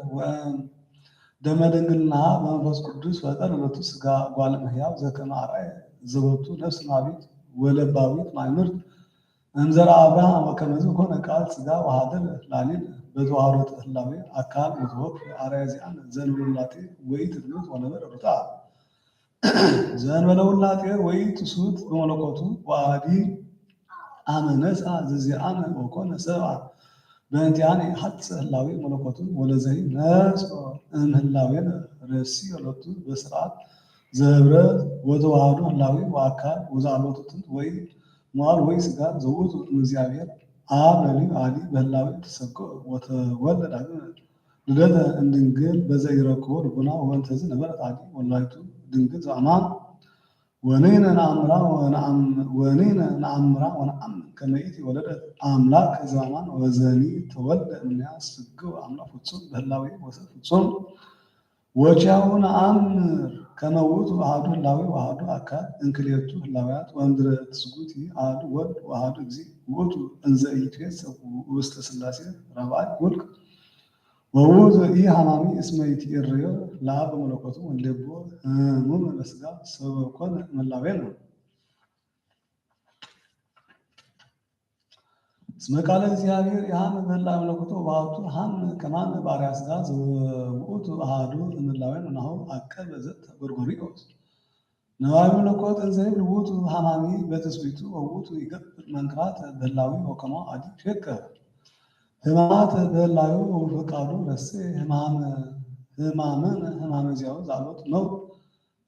ደመ ድንግልና በመንፈስ ቅዱስ ፈጠረ ሎቱ ሥጋ እጓለ እመሕያው ዘከመ አርአየ ዘቦቱ ነፍስ ናቢት ወለባዊት ማእምርት እምዘራ አብርሃም ወከመዝ ኮነ ቃል ሥጋ ወሀደረ ላዕሌነ በተዋህዶ ህላዌ አካል ወተወክፍ አርአያ ዚአነ ዘእንበለ ወኢትትሉት ወነበረ ርቱዐ ዘእንበለ ውላጤ ወኢትሱት በመለኮቱ ወአሐዲ አመ ነሥአ ዘዚአነ ወኮነ ሰብአ በእንቲአነ ሐጽእ ህላዌ መለኮቱ ወለዘይ ነሥኦ እምህላዌነ ረሲዮ ሎቱ በስርዓት ዘህብረት ወተዋህዶ ህላዌ ወአካል ወዘአልቦቱ ጥንት ወይ መዋዕል ወይ ሥጋ ዘውእቱ እምእግዚአብሔር አብ ለሊሁ አሐዲ በህላዌ ተሰብክዖ ወተወልደ ዳግመ ልደተ እምድንግል በዘኢረክቦ ልቡና ወበእንተዝ ነበረት አሐዲ ወላዲቱ ድንግል ዘአማን ونينا نعمرا ونعمن كميت ولدت أملاك زمان وزني تولد الناس فجوا أملاك فتصون بهلاوي وفتصون وجاون أمر كموت وهادو اللاوي وهادو أكاد إنكليتو اللاويات وأندر تسقوتي هادو ود وهادو زي وتو إنزايتيس وست سلاسي رباي ولك ووز إيه حمامي اسمه يتيريو لعب ملكوتو ولبو مم بسجا سبب كون من لاوينا اسم قال እግዚአብሔር ያም መላ አምልኮቱ ባቱ ሃም ከማን ባሪያስ ጋር ዘውቱ አሃዱ እንላወን ነው አቀበ ዘት ጎርጎሪዎስ ነዋይ መለኮት እንዘይ ልውቱ ሃማሚ በተስቢቱ ወውቱ ይገብር መንክራት በላዊ ወከማ አዲ ሸከ ህማት በላዩ ወፈቃዱ ረስ ህማመ ዚያው ዛሎት ነው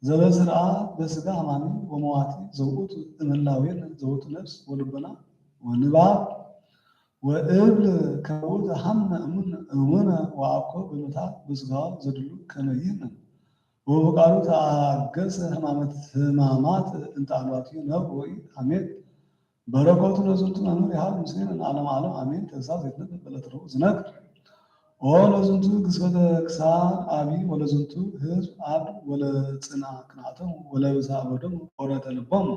ዘበስራ በስጋ ሃማሚ ወመዋቲ ዘውቱ እንላወን ዘውቱ ነፍስ ወልበና ወንባብ وإبل كود حم أمنا وعقو بمتع بزغال زدلو كميين وقالوا تعجز همامات انت علواتي نب وي أمين بركوت نزلت نمر يحال مسلمين علم أمين تزاز يتنب بلترو زنك ولا زنتو قصة كسار أبي ولا زنتو هز عبد ولا صنع كنعتم ولا بزع بدم ولا تلبم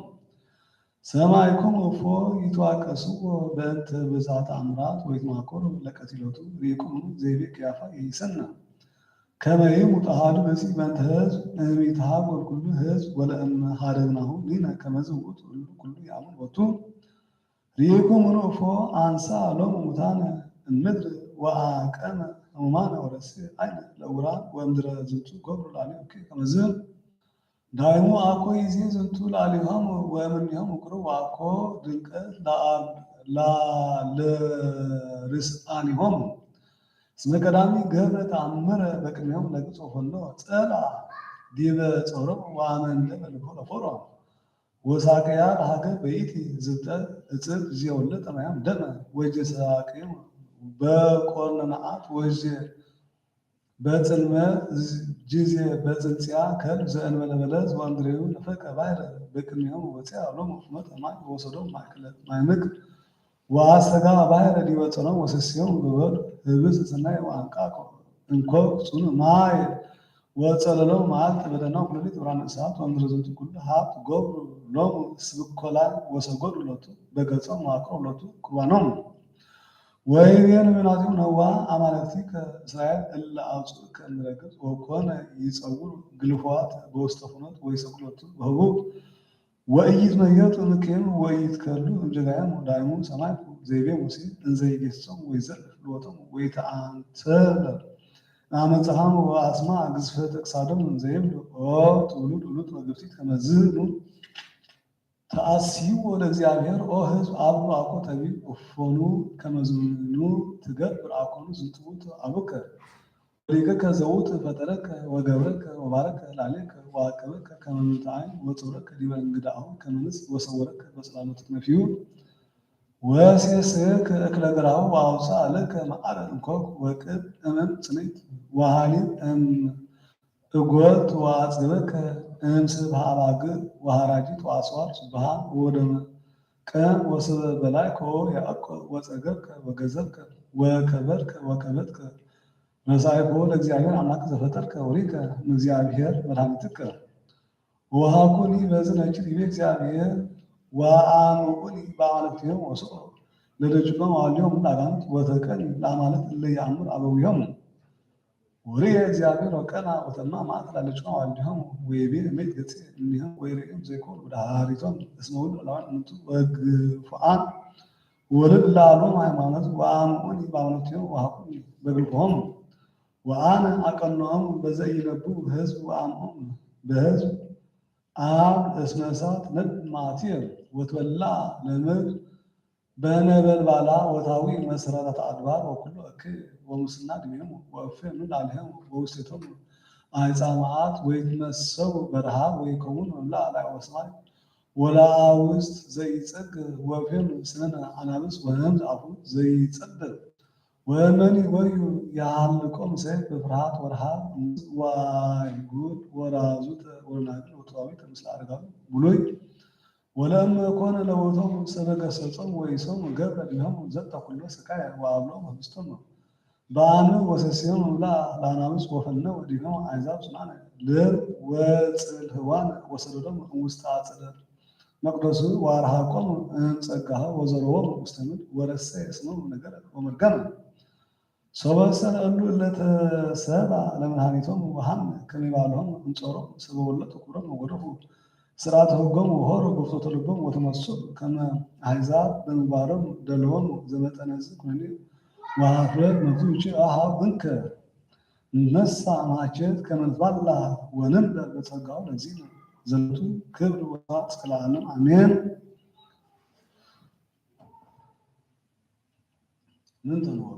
ሰማይኩም እፎ ይትዋቀሱ በእንተ ብዛት አምራት ወይትማኮሩ ለቀቲሎቱ ሪቁም ዘይቤ ቅያፋ ይሰና ከመይም ውጣሃዱ በዚህ በእንተ ህዝብ እሚትሃብ ወልኩሉ ህዝብ ወለእም ሀደግናሁ ሊነ ከመዝውት ኩሉ ያምን ወቱ ሪቁም እፎ አንሳ ሎሙ ሙታነ እምድር ወአቀመ ህሙማነ ወረስ አይነ ለውራ ወምድረ ዝንቱ ገብሩ ላሌ ከመዝም ዳይሙ አኮ ይዜ ዝንቱ ላሊሆም ወምንሆም እቅሩ አኮ ድንቀት ለርስአኒሆም እስመ ቀዳሚ ገብረ ተአምረ በቅድሚሆም ለግጾ ሆሎ ጸላ ዲበ ጾሮ ወአመንደ በልቦ ለፎሮ ወሳቀያ ለሀገር በይቲ ዝብጠ እጽብ ዚወለ ጠማያም ደመ ወጀ ሳቅም በቆርነናአት ወጀ በጽልመ ጊዜ በጽንጽያ ከልብ ዘእንበለበለዝ ወንድሬው ነፈቀ ባሕረ በቅድሚሆም ወፅያ ሎሙ ፍኖተ ማይ ወሰዶም ማእከለ ማይምቅ ወአስተጋ ባሕረ ዲበ ጾሮም ወሰስዮም በበድ ህብዝ ሰናይ ወአንቃቆ እንኮ ጽኑ ማይ ወጸለሎም መዓልት በደናው ኩለሊት ብርሃነ እሳት ወምድረ ዝንቱ ኩሉ ሀብት ገብሩ ሎሙ ስብኮላይ ወሰጎዱ ሎቱ በገጾም መዋቅሮ ሎቱ ቁርባኖም ወይቤን ምናዚው ነዋ አማልክቲ ከእስራኤል እለ አውፅኡ ከእምረግዝ ወኮነ ይጸውር ግልፏት በውስተ ፍኖት ወይሰቅሎቱ በህቡብ ወኢይትመየጡ እምክሙ ወኢይትከሉ እምጀጋዮሙ ዳይሙ ሰማዕኩ ዘይቤ ሙሴ እንዘ ይጌሥጾሙ ወይዘልፍ ልወቶሙ ወይተአንተለ አመጽሐሙ ወአስማ ግዝፈተ ክሳዶሙ እንዘ ይብሉ ኦ ትውሉድ ውሉድ ወግብቲት ከመዝኑ ተአስዩ ለእግዚአብሔር ኦ ህዝብ አብሉ አኮ ተቢብ እፎኑ ከመዝኑ ትገብር አኮኑ ዝንትሙት አቡከ ወሊከከ ዘውት ፈጠረከ ወገብረከ ወባረከ ላለከ ወአቀበከ ከመ ምንትዓይ ወጾረከ ዲበ እንግዳሁ ከመ ንስር ወሰወረከ በጽላሎት መፊዩ ወሴስከ እክለ ግራሁ ወአውፅአ ለከ መዓረ እንኮክ ወቅብ እመን ጽንዕት ወሃሊብ እጎት ወአጽበከ እምስብሐ አባግዕ ወሐራጂት ወአስዋር ስብሐ ወደመ ቀን ወስበ በላዕከ ያዕቆብ ወጸገብከ ወገዘብከ ወከበድከ መሳይኮ ለእግዚአብሔር አምላክ ዘፈጠርከ ወሪከ እግዚአብሔር መድኃኒትከ ወሃኩኒ በዝነችር ይቤ እግዚአብሔር ወአምቁኒ በአማልክቲሆሙ ወስቁ ለደጅኮሙ አዋልዮሙ ለአጋንንት ወተቀኒ ለአማልክት እለ ይአምሩ አበዊሆሙ ወሪየ እግዚአብሔር ወቀና ወተማ ማእት ላለችኮሙ አዋልዲሆሙ ወይቤ እሜት ገጽ እኒሆም ወይሬኦም ዘይኮኑ ወዳሃሪቶም እስመ ሁሉ እላዋን እሙንቱ ወግፉዓን ወልድ ላሎም ሃይማኖት ወአምቁኒ በአማልክቲሆሙ ወሃኩኒ በግልፎሆሙ ወአነ አቀኖሙ በዘኢነብቡ ህዝብ ወአምሆሙ በህዝብ አብ እስመ እሳት ነድ ማዕትየ ወትበላ ለምድር በነበልባላ ወታዊ መሰረተ አድባር ወኩሉ እክል ወሙስና ድሜሙ ወእፌ ምላልሄሙ ወውስቴቶሙ አይፃ መዓት ወይትመሰሉ በረሃብ ወይከውኑ መምላእ ላይ ወሰማይ ወለአውስት ዘይጸግብ ወእፌኑ ስነነ አናብስ ወህምዝ አፉ ዘይጸብብ ወመን ይጎዩ ያልቆም ሰይፍ በፍርሃት ወረሃብ ዋይ ጉድ ወራዙት ወናግል ወጥዋዊት ምስለ አረጋዊ ብሉይ ወለም ኮነ ለቦቶም ሰበገሰጾም ወይሶም ገብረ ዲሆም ዘጠ ኩሎ ስቃይ ወአብሎም ህብስቶም በአነ ወሰሲዮም ላ ላናምስ ወፈነ ወዲሆም አይዛብ ጽናነ ልብ ወጽልህዋን ወሰደዶም ውስጥ አጽደር መቅደሱ ዋርሃቆም እንጸጋህ ወዘሮዎም ውስተ ምድር ወረሰ እስመም ነገር ወመርገም ሰበሰነ እሉ ለተሰባ ለመድኃኒቶም ወሃም ከሚባለهم እንጾሮም ሰበወለት ኩሮም ወገደፉ ስርዓተ ህጎም ወሆሩ ጉፍቶተ ልቦም ወተመሱብ ከመ አሕዛብ በምግባሮም ደለዎም ዘመጠነዝ ኩነኔ ወሀፍረት መብቱ ውጭ አሃብ እንከ ነሳ ማቸት ከመዝባላ ወነንበር በጸጋው ለዚህ ነው ዘመቱ ክብር ወስብሐት እስከ ለዓለም አሜን። ምን ተኖሩ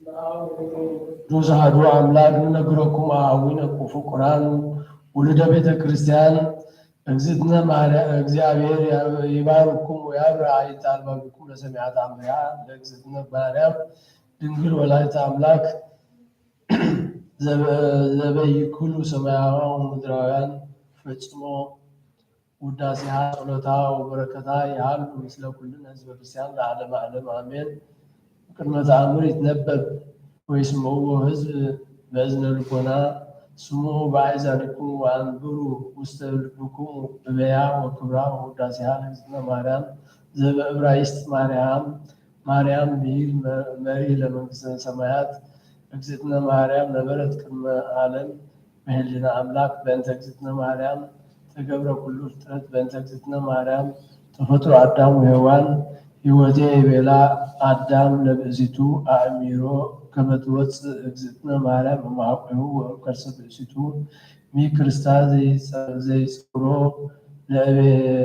ቅዱስ አሐዱ አምላክ ንነግረኩም አኀዊነ ፍቁራን ውልደ ቤተ ክርስቲያን እግዝእትነ ማርያም እግዚአብሔር ይባርኩም ወያብርሃ ይትአልባቢኩም ለሰሚዓት አምሪሃ ለእግዝእትነ ማርያም ድንግል ወላዲተ አምላክ ዘበይኩሉ ሰማያውያን ወምድራውያን ፈጽሞ ውዳሴሃ ጸሎታ ወበረከታ ያሉ ምስለ ኩልነ ህዝበ ክርስቲያን ለዓለመ ዓለም አሜን። ቅድመ ተአምር ይትነበብ ወይስምዑ ህዝብ በእዝነ ልቦና ስሙ በአሕዛኒክሙ ወአንብሩ ውስተ ልብክሙ እበያ ወክብራ ወውዳሴሃ ለእግዝእትነ ማርያም ዘበዕብራይስጥ ማርያም ብሂል መሪ ለመንግሥተ ሰማያት እግዝእትነ ማርያም ነበረት ቅድመ ዓለም በህሊና አምላክ በእንተ እግዝእትነ ማርያም ተገብረ ኩሉ ፍጥረት በእንተ እግዝእትነ ማርያም ተፈጥሮ አዳም ወሔዋን ሕይወቴ ይቤላ አዳም ለብእሲቱ አእሚሮ ከመ ትወፅእ እግዝእትነ ማርያም እምኀቤሁ ወእምከርሰ ብእሲቱ ሚክርስታ ዘይጽሮ ለእቤ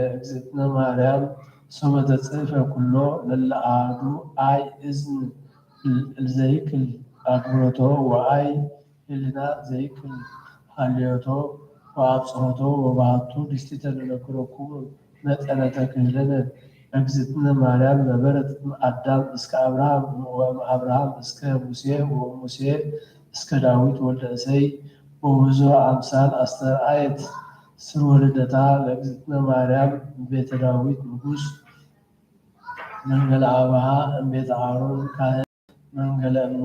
እግዝእትነ ማርያም ሶበ ተጽሕፈ ኩሎ ለለ አሐዱ አይ እዝን ዘይክል አክብሮቶ ወአይ ህሊና ዘይክል ሀልዮቶ ወአብጽሖቶ ወባሕቱ ድስቲተ ለነግረኩሙ መጠነ ተክህልነ እግዝእትነ ማርያም ነበረት አዳም እስከ አብርሃም ወአብርሃም እስከ ሙሴ ወሙሴ እስከ ዳዊት ወልደ እሰይ ወብዙ አምሳል አስተርአየት ስር ወልደታ ለእግዝእትነ ማርያም ቤተ ዳዊት ንጉሥ መንገለ አብሃ እምቤተ አሮን ካህን መንገለ እማ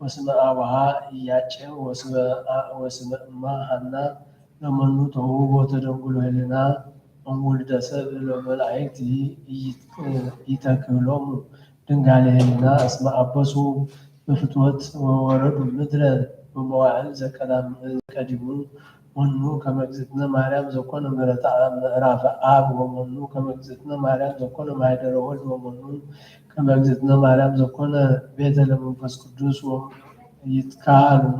ወስመ አብሃ ኢያቄም ወስመ እማ ሐና ለመኑ ተውቦ ተደንጉሎ ህሊና እምውልደ ሰብእ ለመላእክት ይተክህሎሙ ድንጋሌ ህሊና እስመ አበሱ በፍትወት ወወረዱ ምድረ በመዋዕል ዘቀዲሙ መኑ ከመ እግዝእትነ ማርያም ዘኮነ ምሕረተ ምዕራፈ አብ ወመኑ ከመ እግዝእትነ ማርያም ዘኮነ ማኅደረ ወልድ ወመኑ ከመ እግዝእትነ ማርያም ዘኮነ ቤተ ለመንፈስ ቅዱስ ይትካልኑ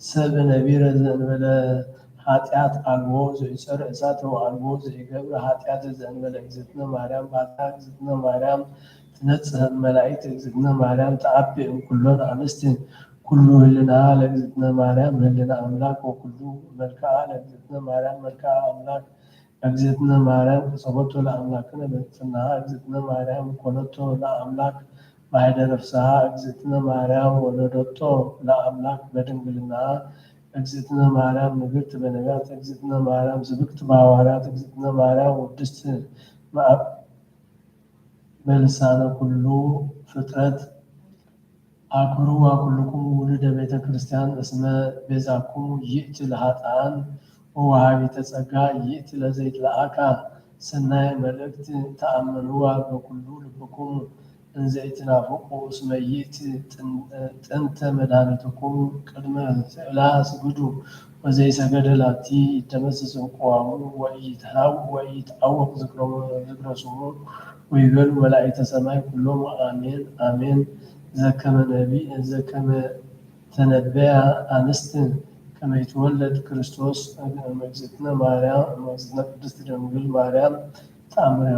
ሰብእ ነቢረ ዘእንበለ ኃጢአት አልቦ ዘይጸር እሳተ ወአልቦ ዘይገብር ኃጢአት ዘእንበለ እግዝእትነ ማርያም ባታ እግዝእትነ ማርያም ትነጽህ መላእክት እግዝእትነ ማርያም ተአቢ እምኩሎን አንስት ኩሉ ህሊና ለእግዝእትነ ማርያም ህሊና አምላክ ወኩሉ መልክዓ ለእግዝእትነ ማርያም መልክዓ አምላክ እግዝእትነ ማርያም ከጸወቶ ለአምላክነ በንጽሕናሃ እግዝእትነ ማርያም ኮነቶ ለአምላክ ማኅደረ ፍስሐ እግዝእትነ ማርያም ወለደቶ ለአምላክ በድንግልናሃ እግዝእትነ ማርያም ንግሥት በነቢያት እግዝእትነ ማርያም ዝብክት በሐዋርያት እግዝእትነ ማርያም ውድስት በልሳነ ኩሉ ፍጥረት አክብሩ ወኩልክሙ ውሉደ ቤተ ክርስቲያን እስመ ቤዛክሙ ይእቲ ለኃጥኣን ወወሃቢተ ጸጋ ይእቲ ለዘይትለአካ ሰናይ መልእክት ተአምንዋ በኩሉ ልብክሙ እንዘ ኢትናፍቁ እስመ ይእቲ ጥንተ መድኃኒትኩም ቅድመ ስእላ ስግዱ ወዘይሰገደ ላቲ ይደመስስ ዕንቁዋሙ ወኢይትዐወቅ ዝክረ ስሙ ወይቤሉ መላእክተ ሰማይ ኩሎሙ አሜን አሜን። ዘከመ ተነበያ አንስት ከመ ይትወለድ ክርስቶስ እግዝእትነ ማርያም እግዝእትነ ቅድስት ድንግል ማርያም ተአምረያ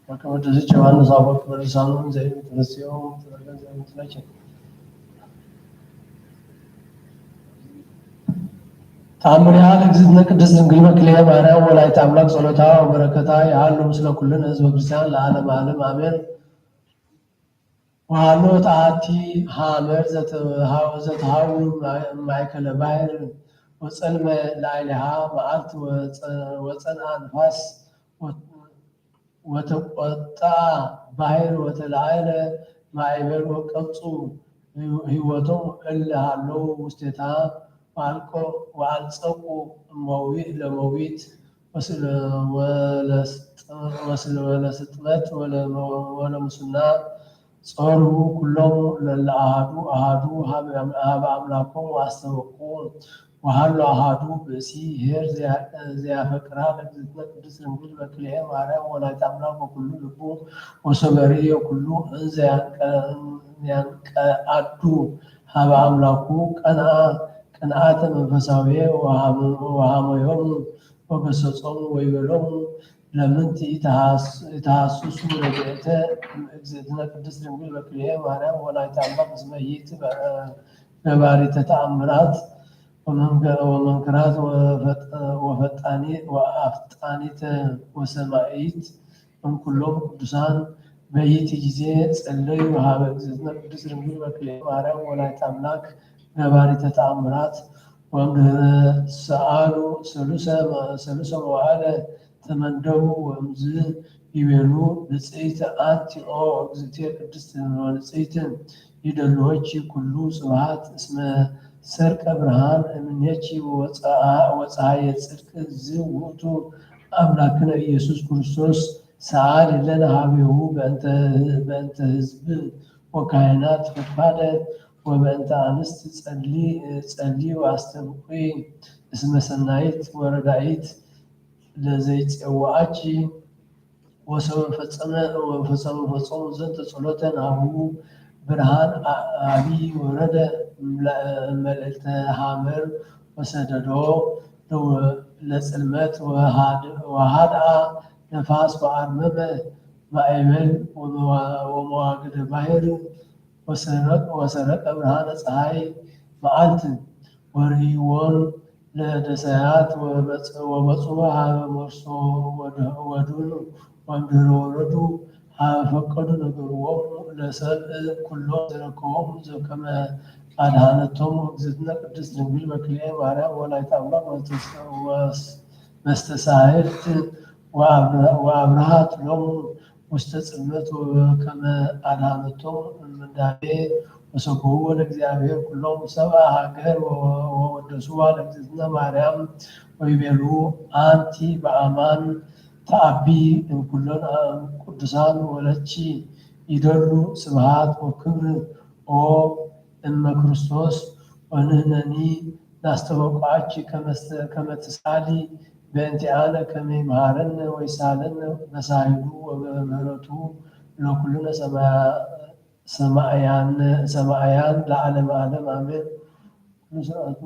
ወቀወደሰች ዮሐንስ አፈወርቅ በልሳኑ ዘይትረስዮ ዘይትለች ተአምሪሃ ለእግዝእትነ ቅድስት ድንግል በክልኤ ማርያም ወላዲተ አምላክ ጸሎታ ወበረከታ ያህሉ ምስለ ኩልነ ህዝበ ክርስቲያን ለዓለመ ዓለም አሜን። وعلوت آتي حامر زتهاول مايكل باير وصلم لعلها معلت وصل أنفاس وتقطع باير وتلعل معيبر وقبصو هيوتهم إلا هلو وستتا وعلقوا مويت لمويت ولستمت ولا مسنا صاروا كلهم للأهادو هاب أملاكهم واستوقون وهلو أهادو بسي هير زي فكرة لجزتنا قدس رنجل بكليه ماريم ولا تعملاك وكله لبو وصبرية وكله زي ينقعدو هاب أملاكو قناعة منفساوية وهاميهم وقصصهم ويبلهم لمنت يتحسس ورجعت اجزتنا قدس رنجل بكليه ماريم ولا تعملاك اسمهيت بباري تتأمرات ومنكرات وأفطانيت وسمائيت من كلهم قدسان بيت جزي ጸለዩ وهاب اجزتنا قدس رنجل بكليه ماريم ولا تعملاك بباري تتأمرات ومن سألوا ثلث مواعل تمندوا ومز يبلو نጽይት አንቲ ኦ እግዝእትየ ቅድስት ንጽይት ይደልዎች ኩሉ ስብሐት እስመ ሰርቀ ብርሃን እምኔኪ ወፀሐየ ጽድቅ ዝውእቱ አምላክነ ኢየሱስ ክርስቶስ ሰአሊ ለነ ሀቤሁ በእንተ ህዝብ ወካህናት ፈድፋደ وبأنت أنست تصلي وأستبقي اسم سنايت وردايت لزيت وأجي وسوف فتصم زنت صلاة أبو برهان أبي ورد ملئت هامر وسددو لو لسلمت وهذا نفاس وعرمم مأيمن ومواقد باهر وسرق برهان ፀሐይ መዓልት ወርይዎን ለደሰያት ወመጽኡ ሀበ መርሶ ወዱን ወምድረ ወረዱ ሀበ ፈቀዱ ነገርዎሙ ለሰብእ ኩሎ ዘረከቦሙ ዘከመ አድኃነቶሙ እግዝእትነ ቅድስት ድንግል በክልኤ ማርያም ወላዲተ አምላክ መስተሳህልት ወአብርሃት ሎሙ ውስተ ጽልመት ወከመ አድኃነቶሙ እምንዳቤ ወሰብሕዎ ለእግዚአብሔር ኩሎሙ ሰብአ ሀገር ወወደሱዋ ለእግዝእትነ ማርያም ወይቤሉ አንቲ በአማን ተአቢ እምኩሎን ቅዱሳን ወለቺ ይደሉ ስብሐት ወክብር ኦ እመ ክርስቶስ ወንሕነኒ ናስተበቁዐኪ ከመ ትሳሊ በእንቲአነ ከመ ይምሃረነ ወይሳለነ በሳህሉ ወበምህረቱ ለኩልነ ሰማዕያን ለዓለመ ዓለም አሜን። ስርዓቱ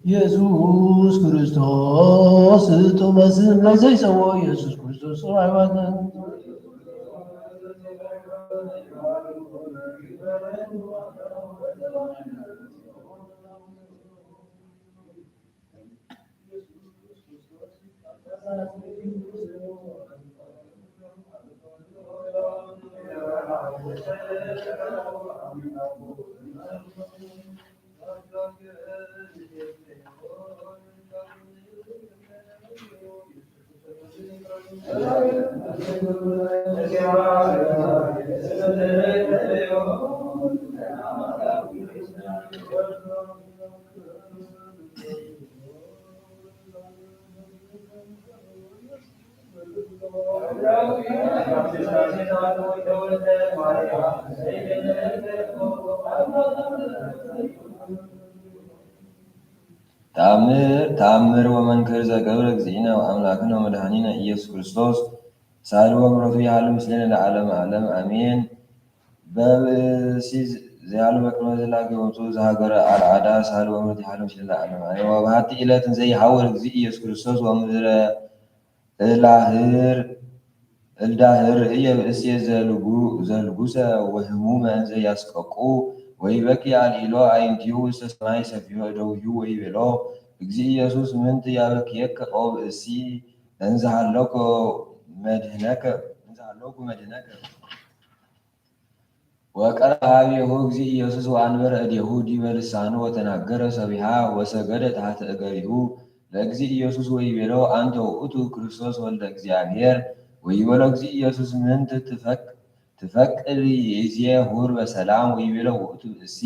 ኢየሱስ ክርስቶስ ቶማስን ላይ ዘይሰዎ ኢየሱስ ክርስቶስ ሃይማኖት ተአምር ወመንክር ዘገብረ እግዚእነ ወአምላክነ ወመድኃኒነ ኢየሱስ ክርስቶስ ሳልወ ምሕረቱ ያህሉ ምስሌነ ለዓለመ ዓለም አሜን። በብእሲ ዘያሉ በቅድመ ዘላቂ ወፁ ዘሃገረ አልዓዳ ሳልወ ምሕረቱ ያህሉ ምስሌነ ለዓለመ ዓለም ወበሃቲ ዕለት እንዘ ይሐውር እግዚእ ኢየሱስ ክርስቶስ ወምድረ እልዳህር እየ ብእሲ ዘልጉሰ ወህሙመ እንዘ ያስቀቁ ወይበኪ አልዒሎ አዕይንቲሁ ውስተ ሰማይ ሰፊሖ እደዊሁ ወይቤሎ እግዚእ ኢየሱስ ምንት ያበክየከ ኦ ብእሲ እንዘ ሀለወኩ መድኅነከ ወቀርበ ኀቤሁ እግዚእ ኢየሱስ ወአንበረ እዴሁ ዲበ ልሳኑ ወተናገረ ሰቢሐ ወሰገደ ታሕተ እገሪሁ ለእግዚእ ኢየሱስ ወይቤሎ አንተ ውእቱ ክርስቶስ ወልደ እግዚአብሔር ወይቤሎ እግዚእ ኢየሱስ ምንት ትፈቅድ ይእዜ ሁር በሰላም ወይቤሎ ውእቱ ብእሲ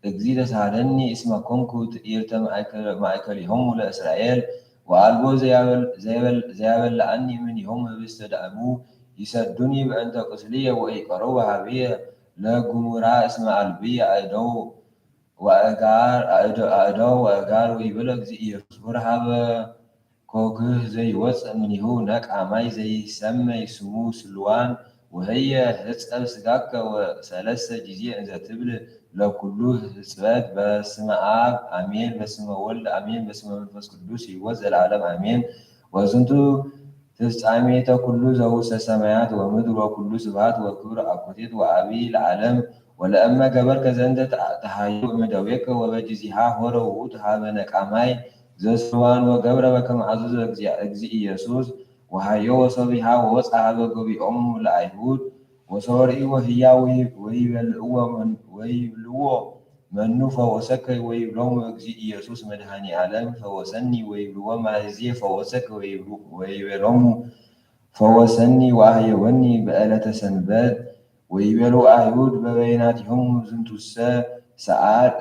እግዚእ ተሳሃለኒ እስመ ኮንኩ ትዕይርተ ማእከሊሆሙ ለእስራኤል ወአልቦ ዘያበልዐኒ እምኔሆሙ ህብስተ ዳእሙ ይሰዱኒ በእንተ ቁስልየ ወኢቀርቡ ኀቤየ ለግሙራ እስመ አልብየ አእደው ወእጋር ወይቤሎ እግዚእ ኢየሱስ ወረሃበ ኮክህ ዘይወፅእ እምኔሁ ነቅዐ ማይ ዘይሰመይ ስሙ ስልዋን ወህየ ህፀብ ስጋከ ወሰለስተ ጊዜ እንዘ ትብል ለኩሉ ህፅበት በስመ አብ አሜን በስመ ወልድ አሜን በስመ መንፈስ ቅዱስ ሕይወት ዘለዓለም አሜን። ወዝንቱ ፍጻሜተ ኩሉ ዘውስተ ሰማያት ወምድር ወኩሉ ስብሐት ወክብር አኮቴት ወአቢይ ለዓለም ወለእመ ገበርከ ዘንተ ተሃዩ እምደዌከ ወበጊዜሃ ሆረ ውእቱ ኀበ ነቅዐ ማይ ዘስልዋን ወገብረ በከመ አዘዘ እግዚእ ኢየሱስ ወሃዮ ወሰቢሐ ወወፅአ ኀበ ገቢዖሙ ለአይሁድ ወሰወርኢዎ ህያው ወይብልዎ መኑ ፈወሰከ ወይብሎሙ እግዚእ ኢየሱስ መድኃኒ ዓለም ፈወሰኒ ወይብልዎ ማእዝየ ፈወሰከ ወይቤሎሙ ፈወሰኒ ወአህየወኒ በዕለተ ሰንበት ወይቤሉ አይሁድ በበይናቲሆሙ ዝንቱሰ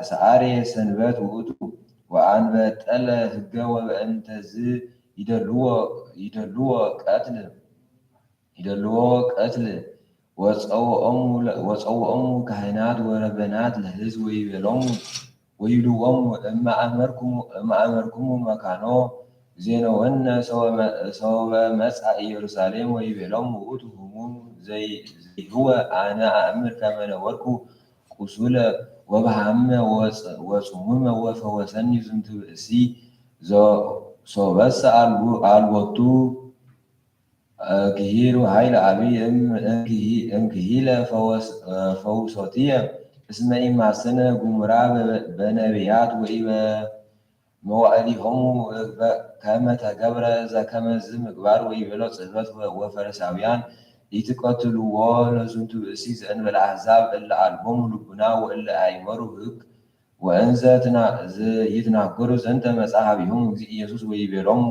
ሰዓርየ ሰንበት ውእቱ ወአንበጠለ ሕገ ወበእንተዝ ይደልዎ ቀትል ወፀውኦሙ ካህናት ወረበናት ለሕዝብ ወይብልዎሙ እመ አመርኩሙ መካኖ ዜነወነ ሰወ መጽአ ኢየሩሳሌም ወይቤሎሙ ውእቱ ህሙም ዘይህወ አነ አእምር ከመ ነበርኩ ቁሱለ ወበሃመ ወጽሙመ ወፈወሰኒ ዝንቱ ብእሲ ሶበሰ አልቦቱ ክሂሉ ኃይለ አብይ እምክሂለ ፈውሶትየ እስመ ኢማሰነ ጉሙራ በነቢያት ወኢበመዋዕሊሆሙ ከመ ተገብረ ዘከመዝ ምግባር ወይቤሎ ጽሕፈት ወፈሪሳውያን ኢትቀትልዎ ለዝንቱ ብእሲ ዘእንበለ አሕዛብ እለ አልቦሙ ልቡና ወእለ አእመሩ ሕግ ወእንዘ ይትናገሩ ዘንተ መጽአ ኀቤሆሙ እግዚእ ኢየሱስ ወይቤሎሙ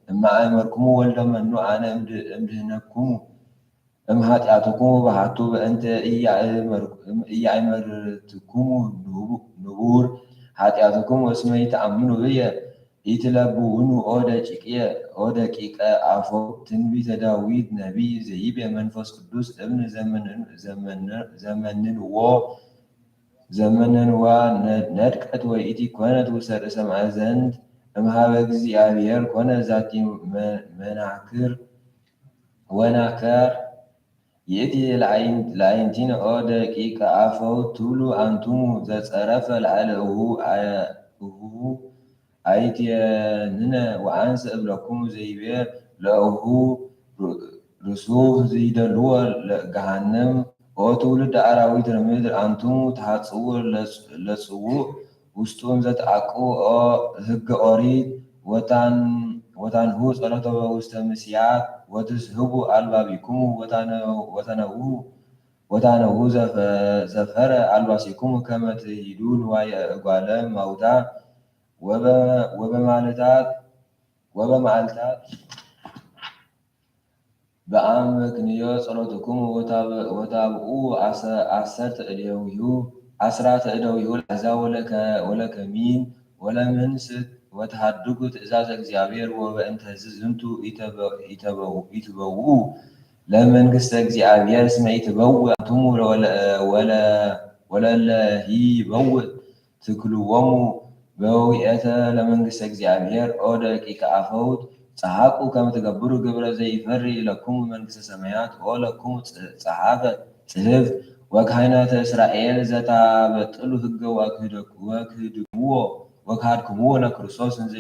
እመ አእመርክሙ ወልደ መኑ አነ እምድኅነክሙ እምኃጢአትክሙ በሃቱ በእንተ ኢያእመርትክሙ ንቡር ኃጢአትክሙ እስመ ይተአምኑ ብየ ኢትለብውኑ ኦ ደቂቀ አፎ ትንቢተ ዳዊት ነቢይ ዘይቤ መንፈስ ቅዱስ እብን ዘመንንዋ ነድቀት ወኢቲ ኮነት ውስተ ርእሰ ማእዘንት እምኀበ እግዚአብሔር ኮነ ዛቲ ወናከር ይእቲ ለአይንቲነ ኦ ደቂቀ አፈው ትብሉ አንትሙ ዘጸረፈ ላዕለ እሁ አይትየንነ ወአንሰ እብለክሙ ዘይቤ ለእሁ ርሱህ ዘይደልዎ ገሃነም ኦ ትውልደ አራዊት ምድር አንትሙ ተሐጽኡ ለጽውዕ ውስጡን ዘተአቅቡ ኦ ሕገ ኦሪት ወታንሁ ጸሎተ ውስተ ምስያት ወትስሕቡ አልባቢክሙ ወተነውሁ ወታነሁ ዘፈረ አልባሲክሙ ከመ ትሂዱ ንዋየ እጓለ እማውታ ወበመዓልታት በአመክንዮ ጸሎትክሙ ወታብኡ አስራተ እደዊሁ ለአሕዛብ ወለከሚን ወለምንስት ወተሃድጉ ትእዛዘ እግዚአብሔር ወበእንተዝ ዝንቱ ኢትበውኡ ለመንግሥተ እግዚአብሔር እስመ ኢትበውእ አንትሙ ወለለሂ ይበውእ ትክልዎሙ በውእየተ ለመንግሥተ እግዚአብሔር ኦ ደቂቀ አፈውት ጸሐቁ ከመ ትገብሩ ግብረ ዘይፈሪ ለክሙ መንግሥተ ሰማያት ኦ ለክሙ ጸሐፈ ጽሕፍት ወካህናተ እስራኤል ዘታበጥሉ ሕገ ወክህድክምዎ ለክርስቶስ እንዘ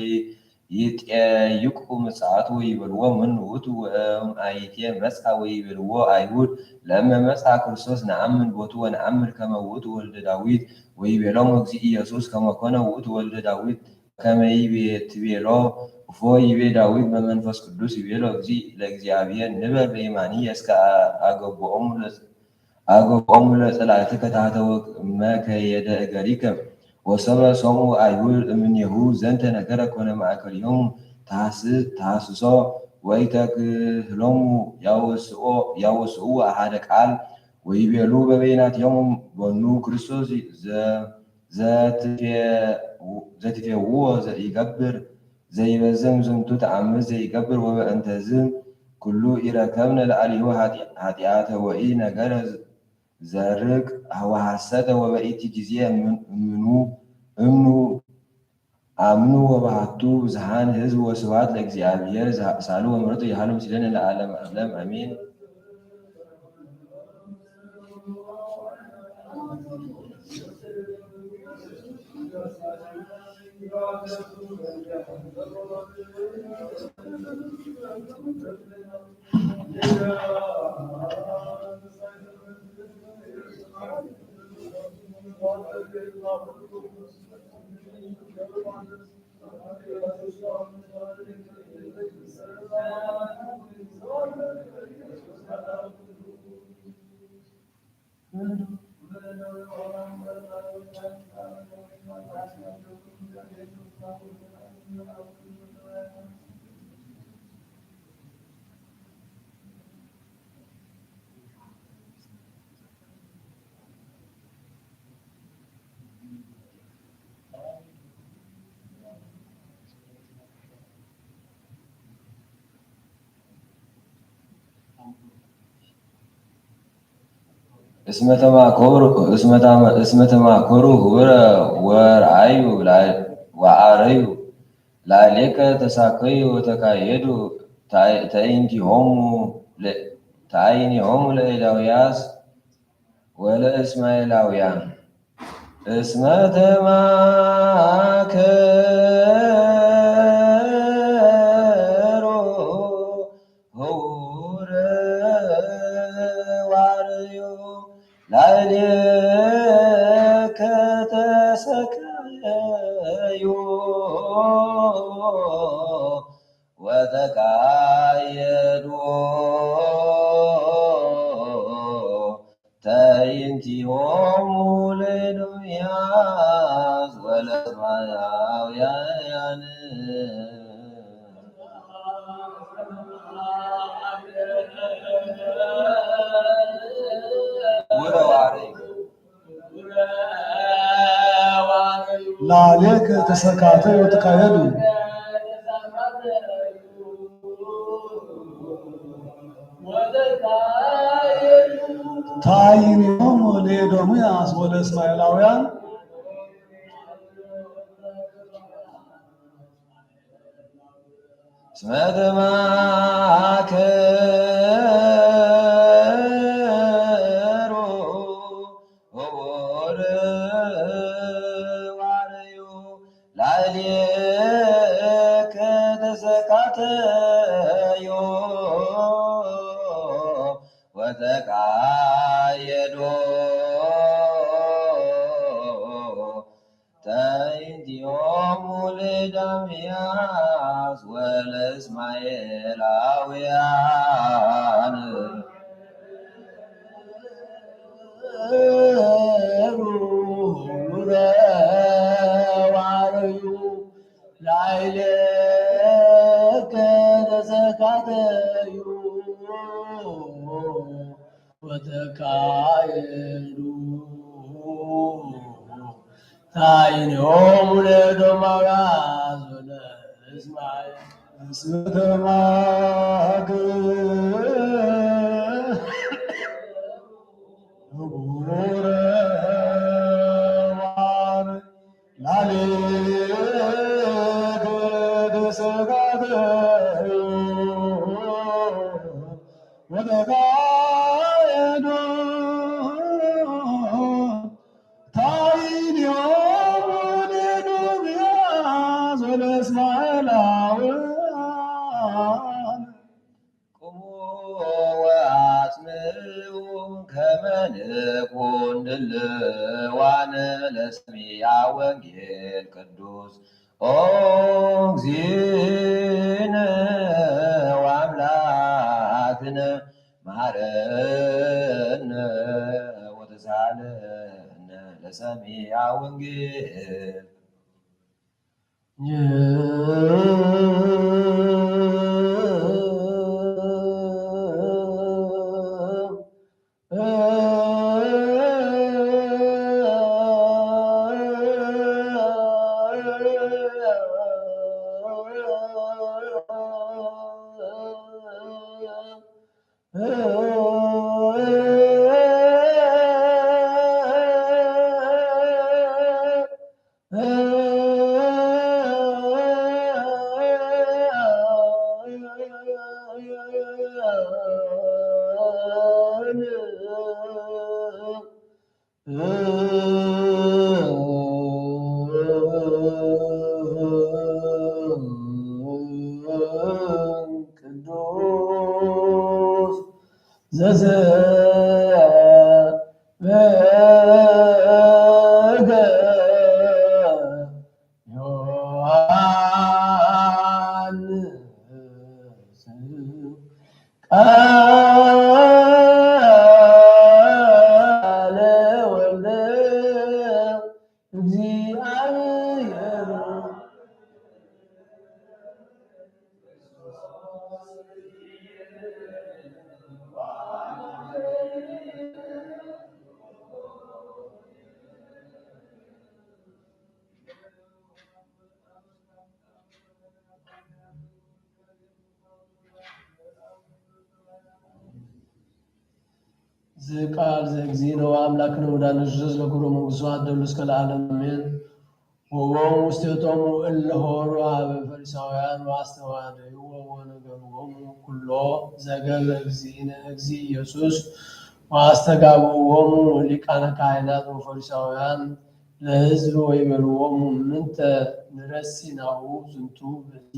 ይጠይቁ ምጽአቱ ወይቤልዎ መኑ ውእቱ ወእምአይቴ መጽአ ወይቤልዎ አይሁድ ለእመ መጽአ ክርስቶስ ነአምን ቦቱ ወነአምን ከመ ውእቱ ወልደ ዳዊት ወይቤሎሙ እግዚእ ኢየሱስ ከመ ኮነ ውእቱ ወልደ ዳዊት ከመ ትቤሎ እፎ ይቤ ዳዊት በመንፈስ ቅዱስ ይቤሎ እግዚእ ለእግዚአብሔር ንበር በየማንየ እስከ አገቦሙ ለጸላእትከ ታሕተ መከየደ እገሪከ ወሰበ ሶሙ አይሁድ እምኔሁ ዘንተ ነገረ ኮነ ማእከልዮሙ ተሐስሶ ወኢተክህሎሙ ያወስኡ አሐደ ቃል ወይቤሉ በበይናቲሆሙ ቦኑ ክርስቶስ ዘትፌውዎ ይገብር ዘይበዝም ዝንቱ ተአምር ዘይገብር ወበእንተዝ ኩሉ ኢረከብነ ለአልዮ ኃጢአተ ወኢ ነገረ ዘርቅ ወሐሰተ ወበኢቲ ጊዜ አምኑ ወባሕቱ ብዙኃን ሕዝብ ወስብሐት ለእግዚአብሔር ሳሉ ወምሕረቱ ይሃሉ ምስሌነ ለዓለመ ዓለም አሜን። እስመ ተማኮሩ ህቡረ ወአረዩ ላዕሌከ ተሳከዩ ወተካየዱ ተአይኒሆሙ ለኤላውያስ ወለእስማኤላውያን እስመ ተማከሩ ህቡረ ወአረዩ ላዕሌከ ተሳከዩ ወተካየዱ ተአይንቲሆሙ ለኤዶምያስ ወለእስማኤላውያን ላዕሌከ ተሰካተዩ ወተካየዱ ተአይኒሆሙ ለኤዶምያስ ወለእስማኤላውያን እስመ ተማከሩ ህቡረ ወአረዩ ላዕሌከ ተሳከዩ ወተካየዱ ተአይንቲሆሙ ለኤዶምያስ ወለእስማኤላውያን وتكايدوا ታይኔሆሙ ለኤዶማውያን እስማኤል እስመ ተማግር ህቡረ ዋር ላሌገደ ሰጋደዩ ወተካየዱ ታይኔሆሙ ለኤዶምያስ ወለእስማኤላውያን ቁሙ ወአጽምዑ ከመ ንኩን ድልዋነ ለሰሚዐ ወንጌል ቅዱስ ኦ እግዚእነ ወአምላክነ መሐረነ ወተሳሃለነ ለሰሚዐ ወንጌል ቅዱስ ዘዘበገ ዮሐንስ ቃለ ወልደ እግዚአብሔር ዝቃል ዘእግዚእነ ወአምላክነ ወዳነ ኢየሱስ ለኩሉ መንግሥቱ አደሉ እስከ ለዓለም አሜን። ወቦሙ ውስቴቶሙ እለ ሆሩ ኀበ ፈሪሳውያን ወአስተዋደዩ ወነገሩዎሙ ኩሎ ዘገብረ እግዚእነ እግዚእ ኢየሱስ ወአስተጋብኦሙ ሊቃነ ካህናት ወፈሪሳውያን ለሕዝብ ወይቤልዎሙ ምንተ ንረሲናሁ ዝንቱ ብእሲ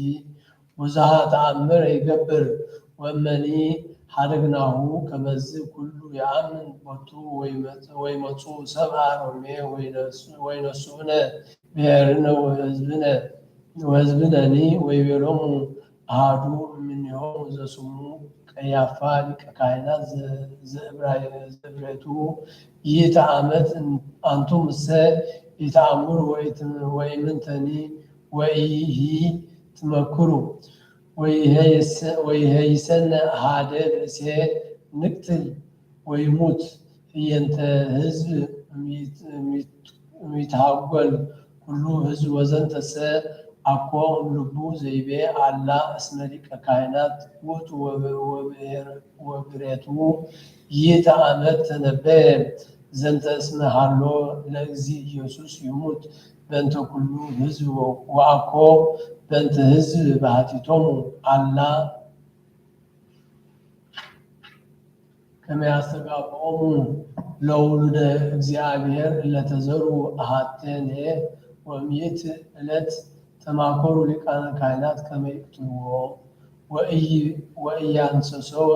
ወዛሃ ተአምረ ይገብር ወመኒ ሀደግናሁ ከመዝ ኩሉ የአምን ቦቱ ወይመፁ ሰብአ ሮሜ ወይነሱነ ብሔርነ ወሕዝብነኒ ወይቤሎሙ አሐዱ እምኔሆሙ ዘስሙ ቀያፋ ሊቀ ካህናት ዘዕብሬቱ ይትአመት አንቱምሰ ኢተአምሩ ወኢምንተኒ ወኢሂ ትመክሩ ወይሄይሰነ አሐደ ብእሴ ንቅትል ወይሙት ህየንተ ሕዝብ እሚትሃጐል ኩሉ ሕዝብ ወዘንተሰ አኮ እምልቡ ዘይቤ አላ እስመ ሊቀ ካህናት ውእቱ ወብሬቱ ይትአመት ተነበየ ዘንተ እስመ ሀሎ ለእግዚእ ኢየሱስ ይሙት በእንተ ኩሉ ሕዝብ ወአኮ በእንተ ሕዝብ ባሕቲቶሙ አላ ከመ ያስተጋብኦሙ ለውሉደ እግዚአብሔር እለተዘሩ አሐቴኔ ወሚእት ዕለት ተማከሩ ሊቃነ ካህናት ከመ ይቅትልዎ ወኢያንሰሶወ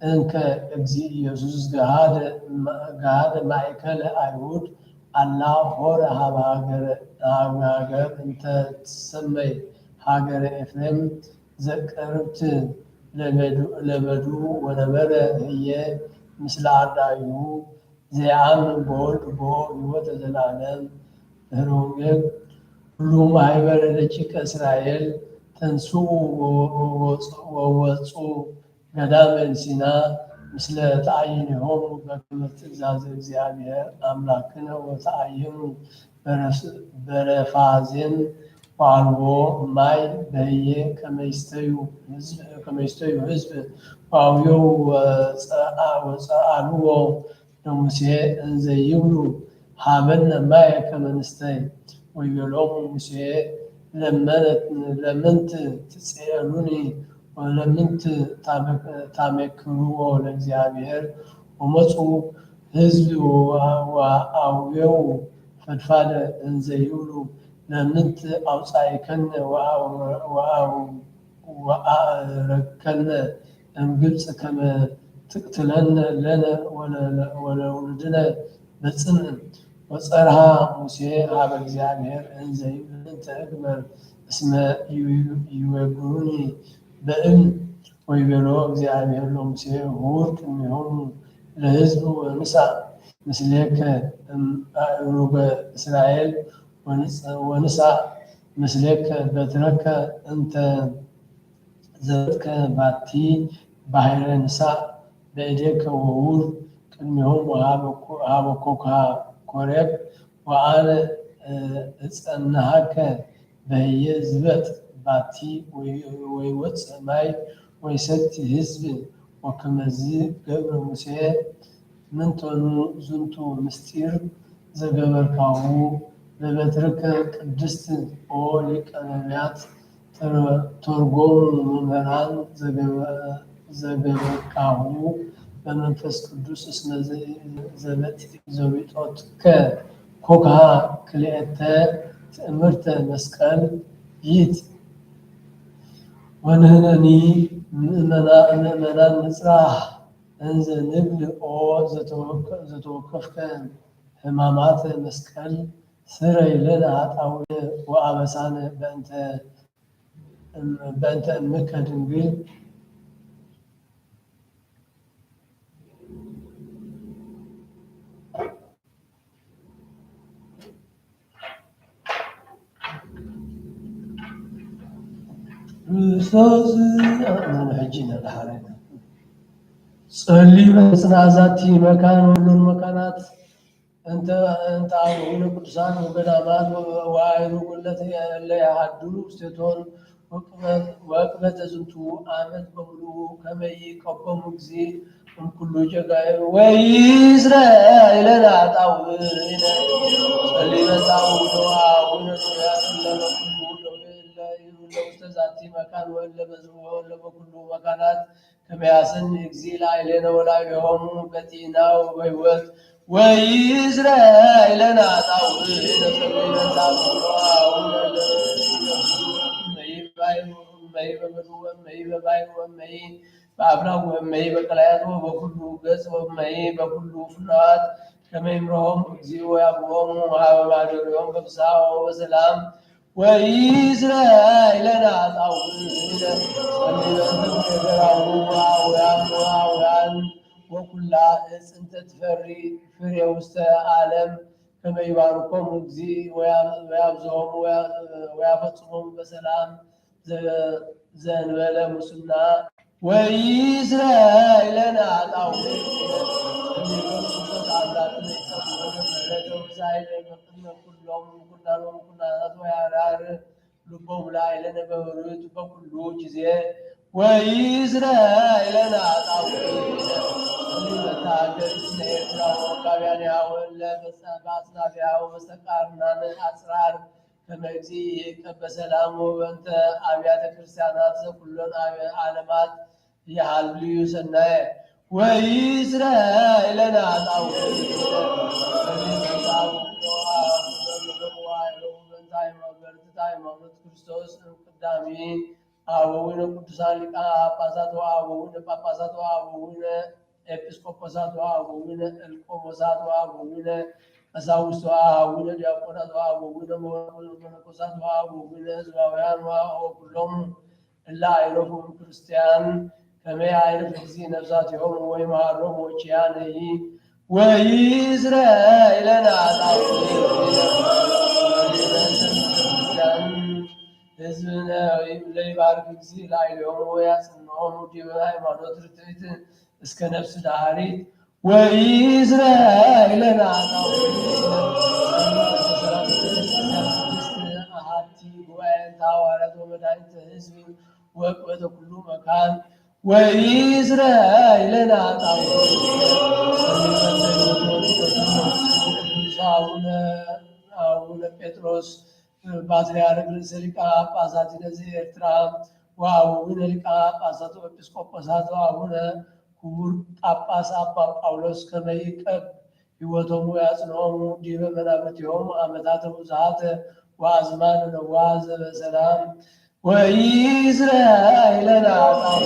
እንከ እግዚእ ኢየሱስ ገሃደ ማእከለ አይሁድ አላ ሆረ ሀበ ሀገር እንተ ትሰመይ ሀገረ ኤፍሬም ዘቀርብት ለበዱ ወነበረ ህየ ምስለ አርዳኢሁ ዘየአምን በወልድ ሕይወተ ዘላለም ድኅረ ወንጌል ሁሉ ማኅበረ ደቂቀ እስራኤል ተንሥኡ ወወፁ ገዳመ ሲና ምስለ ተዓይንሆሙ በከመ ትእዛዘ እግዚአብሔር አምላክነ ወተዓይኑ በረፋዜን ወአልቦ ማይ በህየ ከመ ይስተዩ ህዝብ ወአውየው ወፀአልዎ ለሙሴ እንዘ ይብሉ ሀበነ ማየ ከመ ንስተይ ወይቤሎሙ ሙሴ ለምንት ትጽእሉኒ ወለምንት ታመክርዎ ለእግዚአብሔር ወመፁ ህዝብ ወአውየው ፈድፋደ እንዘ ይብሉ ለምንት አውፃእከነ ወአረከነ እምግብፅ ከመ ትቅትለነ ለነ ወለውልድነ በጽንዕ ወፀርሃ ሙሴ ሀበ እግዚአብሔር እንዘ ይብል ምንተ እግበር እስመ ይወግሩኒ በእብን ወይቤሎ እግዚአብሔር ለሙሴ ሁር ቅድሜሆሙ ለሕዝብ ወንሳእ ምስሌከ እምአእሩገ እስራኤል ወንሳእ ምስሌከ በትረከ እንተ ዘበትከ ባቲ ባሕረ ንሳእ በእዴከ ወሁር ቅድሜሆሙ ሀበ ኮከበ ኮሬብ ወአነ እጸንሐከ በህየ ዝበጥ ባቲ ወይወፅእ ማይ ወይሰቲ ህዝብ ወከመዝ ገብረ ሙሴ ምንተኑ ዝንቱ ምስጢር ዘገበርካሁ በበትርከ ቅድስት ኦ ሊቀ ነቢያት ተርጎሙ መምህራን ዘገበርካሁ በመንፈስ ቅዱስ እስመ ዘቢጦትከ ኮክሃ ክልኤተ ትእምርተ መስቀል ይት ወንህነኒ ምእመናን ንጽራህ እንዘ ንብል ኦ ዘተወከፍከ ሕማማተ መስቀል ስረይ ለነ ኃጣውእ ወአበሳነ በእንተ እምከ ድንግል ጸልይ በጽናዛቲ መካን ሁሉን መካናት እንተ አቡነ ቅዱሳን ወገዳማት ወአይሩግ እለ ያሃድሩ ውስቴቶን ወቅበተ ዝንቱ ዓመት በሙሉ ከመ ይቀበሙ ጊዜ እምኩሉ ጀጋይ ወይእስራኤል ኃጣውእ ጸልይ በጻውዕ አቡነ ውስተ ዛቲ መካን ወእለ በኩሉ መካናት ከመ ያሰኒ እግዚእ ላዕሌነ ወላዕሌሆሙ በጤናው በሕይወት ወይእስራኤል ኃጣውእ ጸልይ በጻውዕ አቡነ እመይ በምድር ወእመይ በባሕር ወእመይ በአፍላግ ወእመይ በቀላያት ወበኩሉ ገጽ ወእመይ በኩሉ ፍኖት ከመ ይምርሖሙ እግዚእ ወያብቦሙ ሀበ ማደሪዮሙ በፍስሓ ወበሰላም ወይእስራኤል ኃጣውእ ጸልይ በእንተ ነገራሁ ወአውያን ወኩላ ዕፅ እንተ ትፈሪ ፍሬ ውስተ ዓለም ከመ ይባርኮሙ እግዚእ ወያብዝሖሙ ወያፈጽሞሙ በሰላም ዘእንበለ ሙስና ወይእስራኤል ኃጣውእ ጸልይ በክርስቶስ አምላክነ ይጸውዑ ኩሎም ኩናኖሙ ኩናናት ወያርአር ልቦሙ ላዕሌነ በብርቱ በኩሉ ጊዜ ወይእስራኤል ኃጣውእ ጸልይ በታገሥነ ኤርትራ ወመቃብያኒሃ ወእለ በአጽናፊሃ ወመስተቃርናነ አጽራር ከመ እግዚእ ይዕቀብ በሰላም ወበእንተ አብያተ ክርስቲያናት ዘኩሎን ዓለማት ያሃልዩ ሰናየ ወይእስራኤል ኃጣውእ በእንተ ሃይማኖት ክርስቶስ ቀዳሚ አበዊነ ቅዱሳን ሊቃነ ጳጳሳት ወአበዊነ ጳጳሳት ወአበዊነ ኤጲስቆጶሳት ወአበዊነ ኤጲስቆጶሳት ወአበዊነ ቀሳውስት ወአበዊነ ዲያቆናት ወአበዊነ መነኮሳት ወአበዊነ ሕዝባውያን ወኩሎሙ እለ አዕረፉ እምክርስቲያን ከመ ያዕርፍ እግዚእ ነፍሳቲሆሙ ወይምሃሮሙ ወኪያነሂ ወይእስራኤል ኃጣውእ ሕዝብነ ለይባርክ እግዚእ ላዕሌሆሙ ወያጽንዖሙ ዲበ ሃይማኖት ርትዕት እስከ ነፍስ ዳሃሪት ወኢይዝራኤለን አጣው አሐቲ ጉባኤን ሐዋርያት ወመድኃኒተ ሕዝብ ወቅበተ ኩሉ መካን ወኢይዝራኤለን አጣው አቡነ ጴጥሮስ ፓትርያርክ ርእሰ ሊቃነ ጳጳሳት ዘኤርትራ ወአቡነ ሊቃነ ጳጳሳት ወኤጲስቆጶሳት ወአቡነ ክቡር ጳጳስ አባ ጳውሎስ ከመ ይቀብ ሕይወቶሙ ያጽንዖሙ ዲበ መናብርቲሆሙ ዓመታተ ብዙኃተ ወአዝማነ ነዋሐ በሰላም ወኢይዝራኤለን አጣው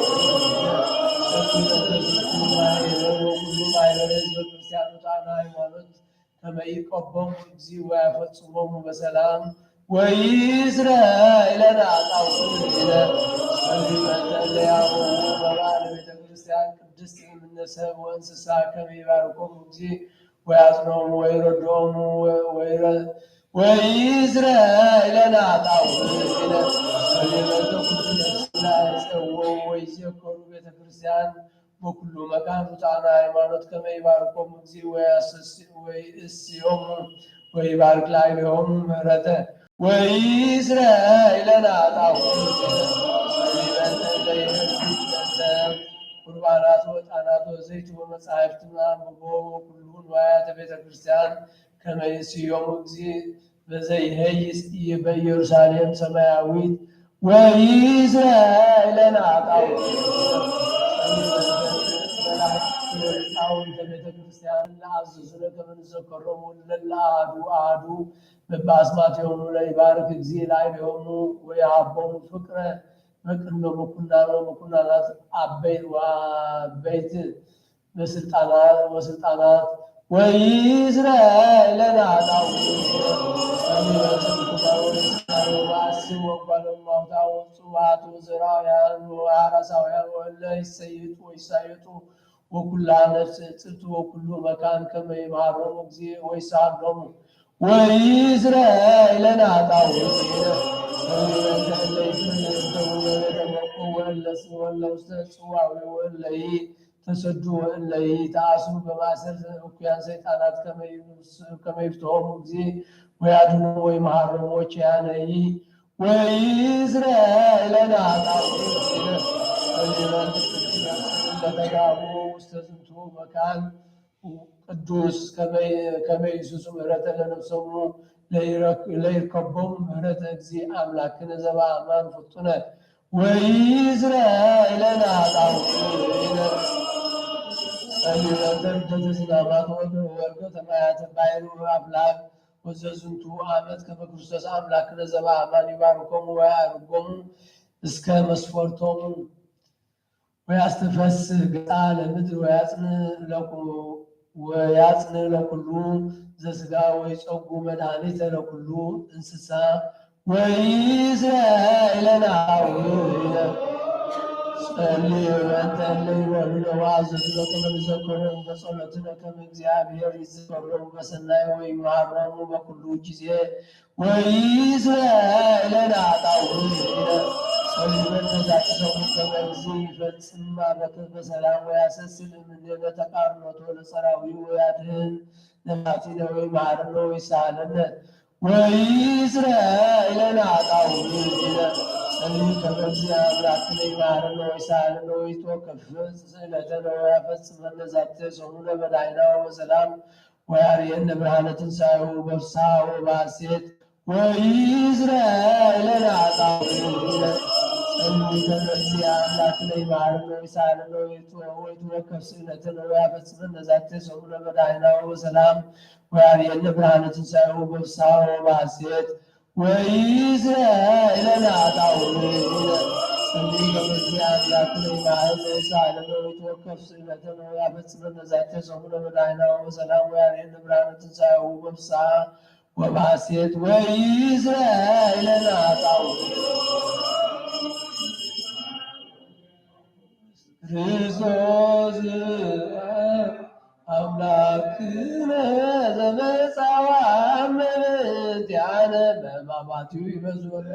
ወኩሉ ማኅበረ ሕዝበ ክርስቲያን ወጣና ሃይማኖት ከመ ይቀቦሙ እግዚእ ወያፈጽሞሙ በሰላም ወኢይዝራኤለን አጣው በበዓለ ቤተ ክርስቲያን ቅድስት እምነሰብ ወእንስሳ ከመ ይባርኮሙ እግዚእ ወያጽንዖሙ ወይረድኦሙ ወኢይዝራኤለን አጣው ወይዜከሩ ቤተ ክርስቲያን በኩሉ መካን ርቱዓነ ሃይማኖት ከመ ይባርኮሙ እግዚእ ወይእስዮሙ ወይባርክ ላዕሌሆሙ ምሕረተ ወኢይዝራኤለን አጣው ቁርባናት ወዕጣናት ወዘይት ወመጻሕፍት አንብቦ ወኩሉ ንዋያተ ቤተ ክርስቲያን ከመ ይስዮሙ እግዚእ በዘይሄይስ በኢየሩሳሌም ሰማያዊት ወኢይዝራኤለን አጣው ሊቃውንተ ቤተ ክርስቲያን ለአዘዙነ ከመ ንዘከሮሙ ለለአሐዱ አሐዱ በበአስማቲሆሙ ለይባርክ እግዚእ ላዕሌሆሙ ወየሀቦሙ ፍቅረ በቅድመ ምኩናን ወምኩናናት አበይት ወአበይት ወስልጣናት ወኢይዝራኤለን አጣው አስብ ወጓለማውታ ወጽዋት ወዘራውያን ወአራሳውያን ወእለ ይሰይጡ ወይሳየጡ ወኩላ ነፍስ እጽብት ወኩሉ መካን ከመ ይምሃሮሙ እግዚእ ወይሳሎሙ ወኢይዝራኤለን አጣው ወእለ ውስተ ጽዋዌ ወእለ ተሰዱ ወእለ ተአስሩ በማእሰር እኩያን ሰይጣናት ከመ ይፍትሖሙ እግዚእ ወያድኅኖሙ ወይምሃሮሙ ወኪያነይ ወኢይዝራኤለን አጣው ለተጋቡ ውስተ ዝንቱ መካን ቅዱስ ከመ ይሱሱ ምሕረተ ለነፍሶሙ ለይርከቦሙ ምሕረተ እግዚእ አምላክነ ዘበአማን ፍጡነ ወኢይዝራኤለን አጣው ተዝናማት ወርገተ ማያተ ባሕር አፍላግ ወዘዝንቱ ዓመት ከመ ክርስቶስ አምላክነ ዘበአማን ይባርኮሙ ወያርጎሙ እስከ መስፈርቶሙ ወያስተፈስህ ገጻ ለምድር ወያጽን ለኩሉ ዘሥጋ ወይጸጉ መድኃኒተ ለኩሉ እንስሳ ወኢይዝራኤለን አጣው ጸልዩ በእንተ እለ ይበሉነ ወአዘዙነ ከመ ንዘክሮሙ በጸሎትነ ከመ እግዚአብሔር ይዝከሮሙ በሰናይ ወይምሃሮሙ በኩሉ ጊዜ ወኢይዝራኤለን አጣው ጸልዩ በእንተ ዛቅሰሙ ከመ እግዚእ ይፈጽም ዓመተ በሰላም ወያሰስል እምኔነ ተቃርኖቶ ለጸራዊ ወያድኅን ነፍሳቲነ ወይምሃረነ ወይሳሃለነ ወኢይዝራኤለን አጣው ጸልዩ ከመ እግዚእ አምላክነ ይምሃረነ ወይሳሃለነ ወይትወከፍ ስእለተነ ወያፈጽመነ ዛቲ ሰሙነ በዳይና ወሰላም ወያርየነ ብርሃነ ትንሣኤሁ በፍስሐ ወበሐሴት ወኢይዝራኤለን አጣው ጸልዩ ከመ እግዚእ አምላክነ ይምሃረነ ወይሳሃለነ ወይትወከፍ ስእለተነ ወያፈጽመነ ዛቲ ሰሙነ በዳይና ወሰላም ወያርየነ ብርሃነ ትንሣኤሁ በፍስሐ ወበሐሴት ወኢይዝራኤለን አጣው ጸልዩ ከመ እግዚእ አምላክነ ይምሃረነ ወይሳሃለነ ወይትወከፍ ስእለተነ ወያፈጽመነ ዛቲ ሰሙነ በዳይና ወሰላም ወያርየነ ብርሃነ ትንሣኤሁ በፍስሐ ወበሐሴት ወኢይዝራኤለን አጣው ክርስቶስ አምላክነ ዘመጻዋ እምእንቲአነ በሕማማቲሁ ይበዙነ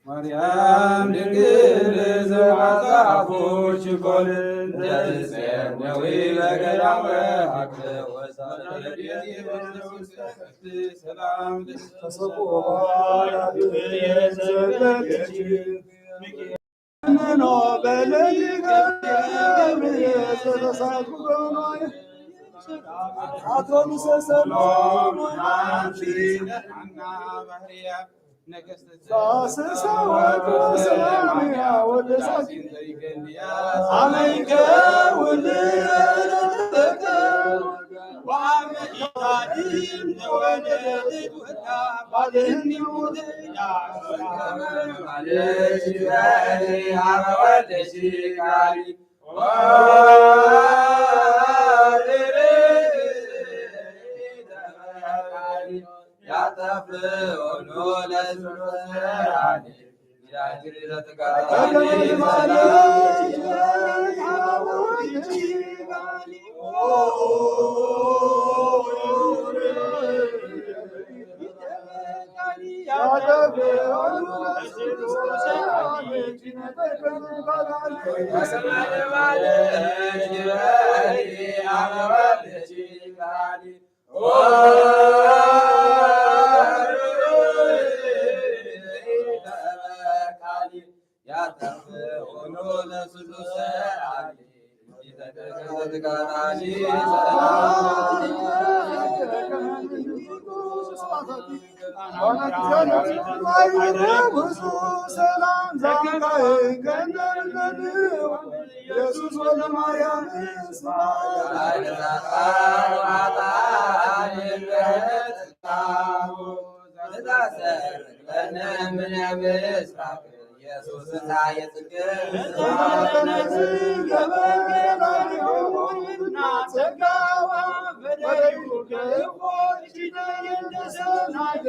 ማርያም ድንግል ዘመጻፎች ኮል ዘዘነዊ በገዳመ አክለ ወሳለዲት ሰላም ተሰቆ የዘለች ኖ በለይ ገብርኤል ተሳቁ በማይ አቶን ሰሰሎም አንቺ አና ባህሪያ ሳስሰወዱ ሰላምያ ወደ ሳኪን ዘይገንያ አለይከ ወለደከ ወአመኢታዲም ወለደት ወታ ባለኒ ወደያ ማለሽ ባይ አወደሽ ካሊ ያተፍኦኑ ለሱራኒ ያጅሪ ለተቃራኒ ኢየሱስ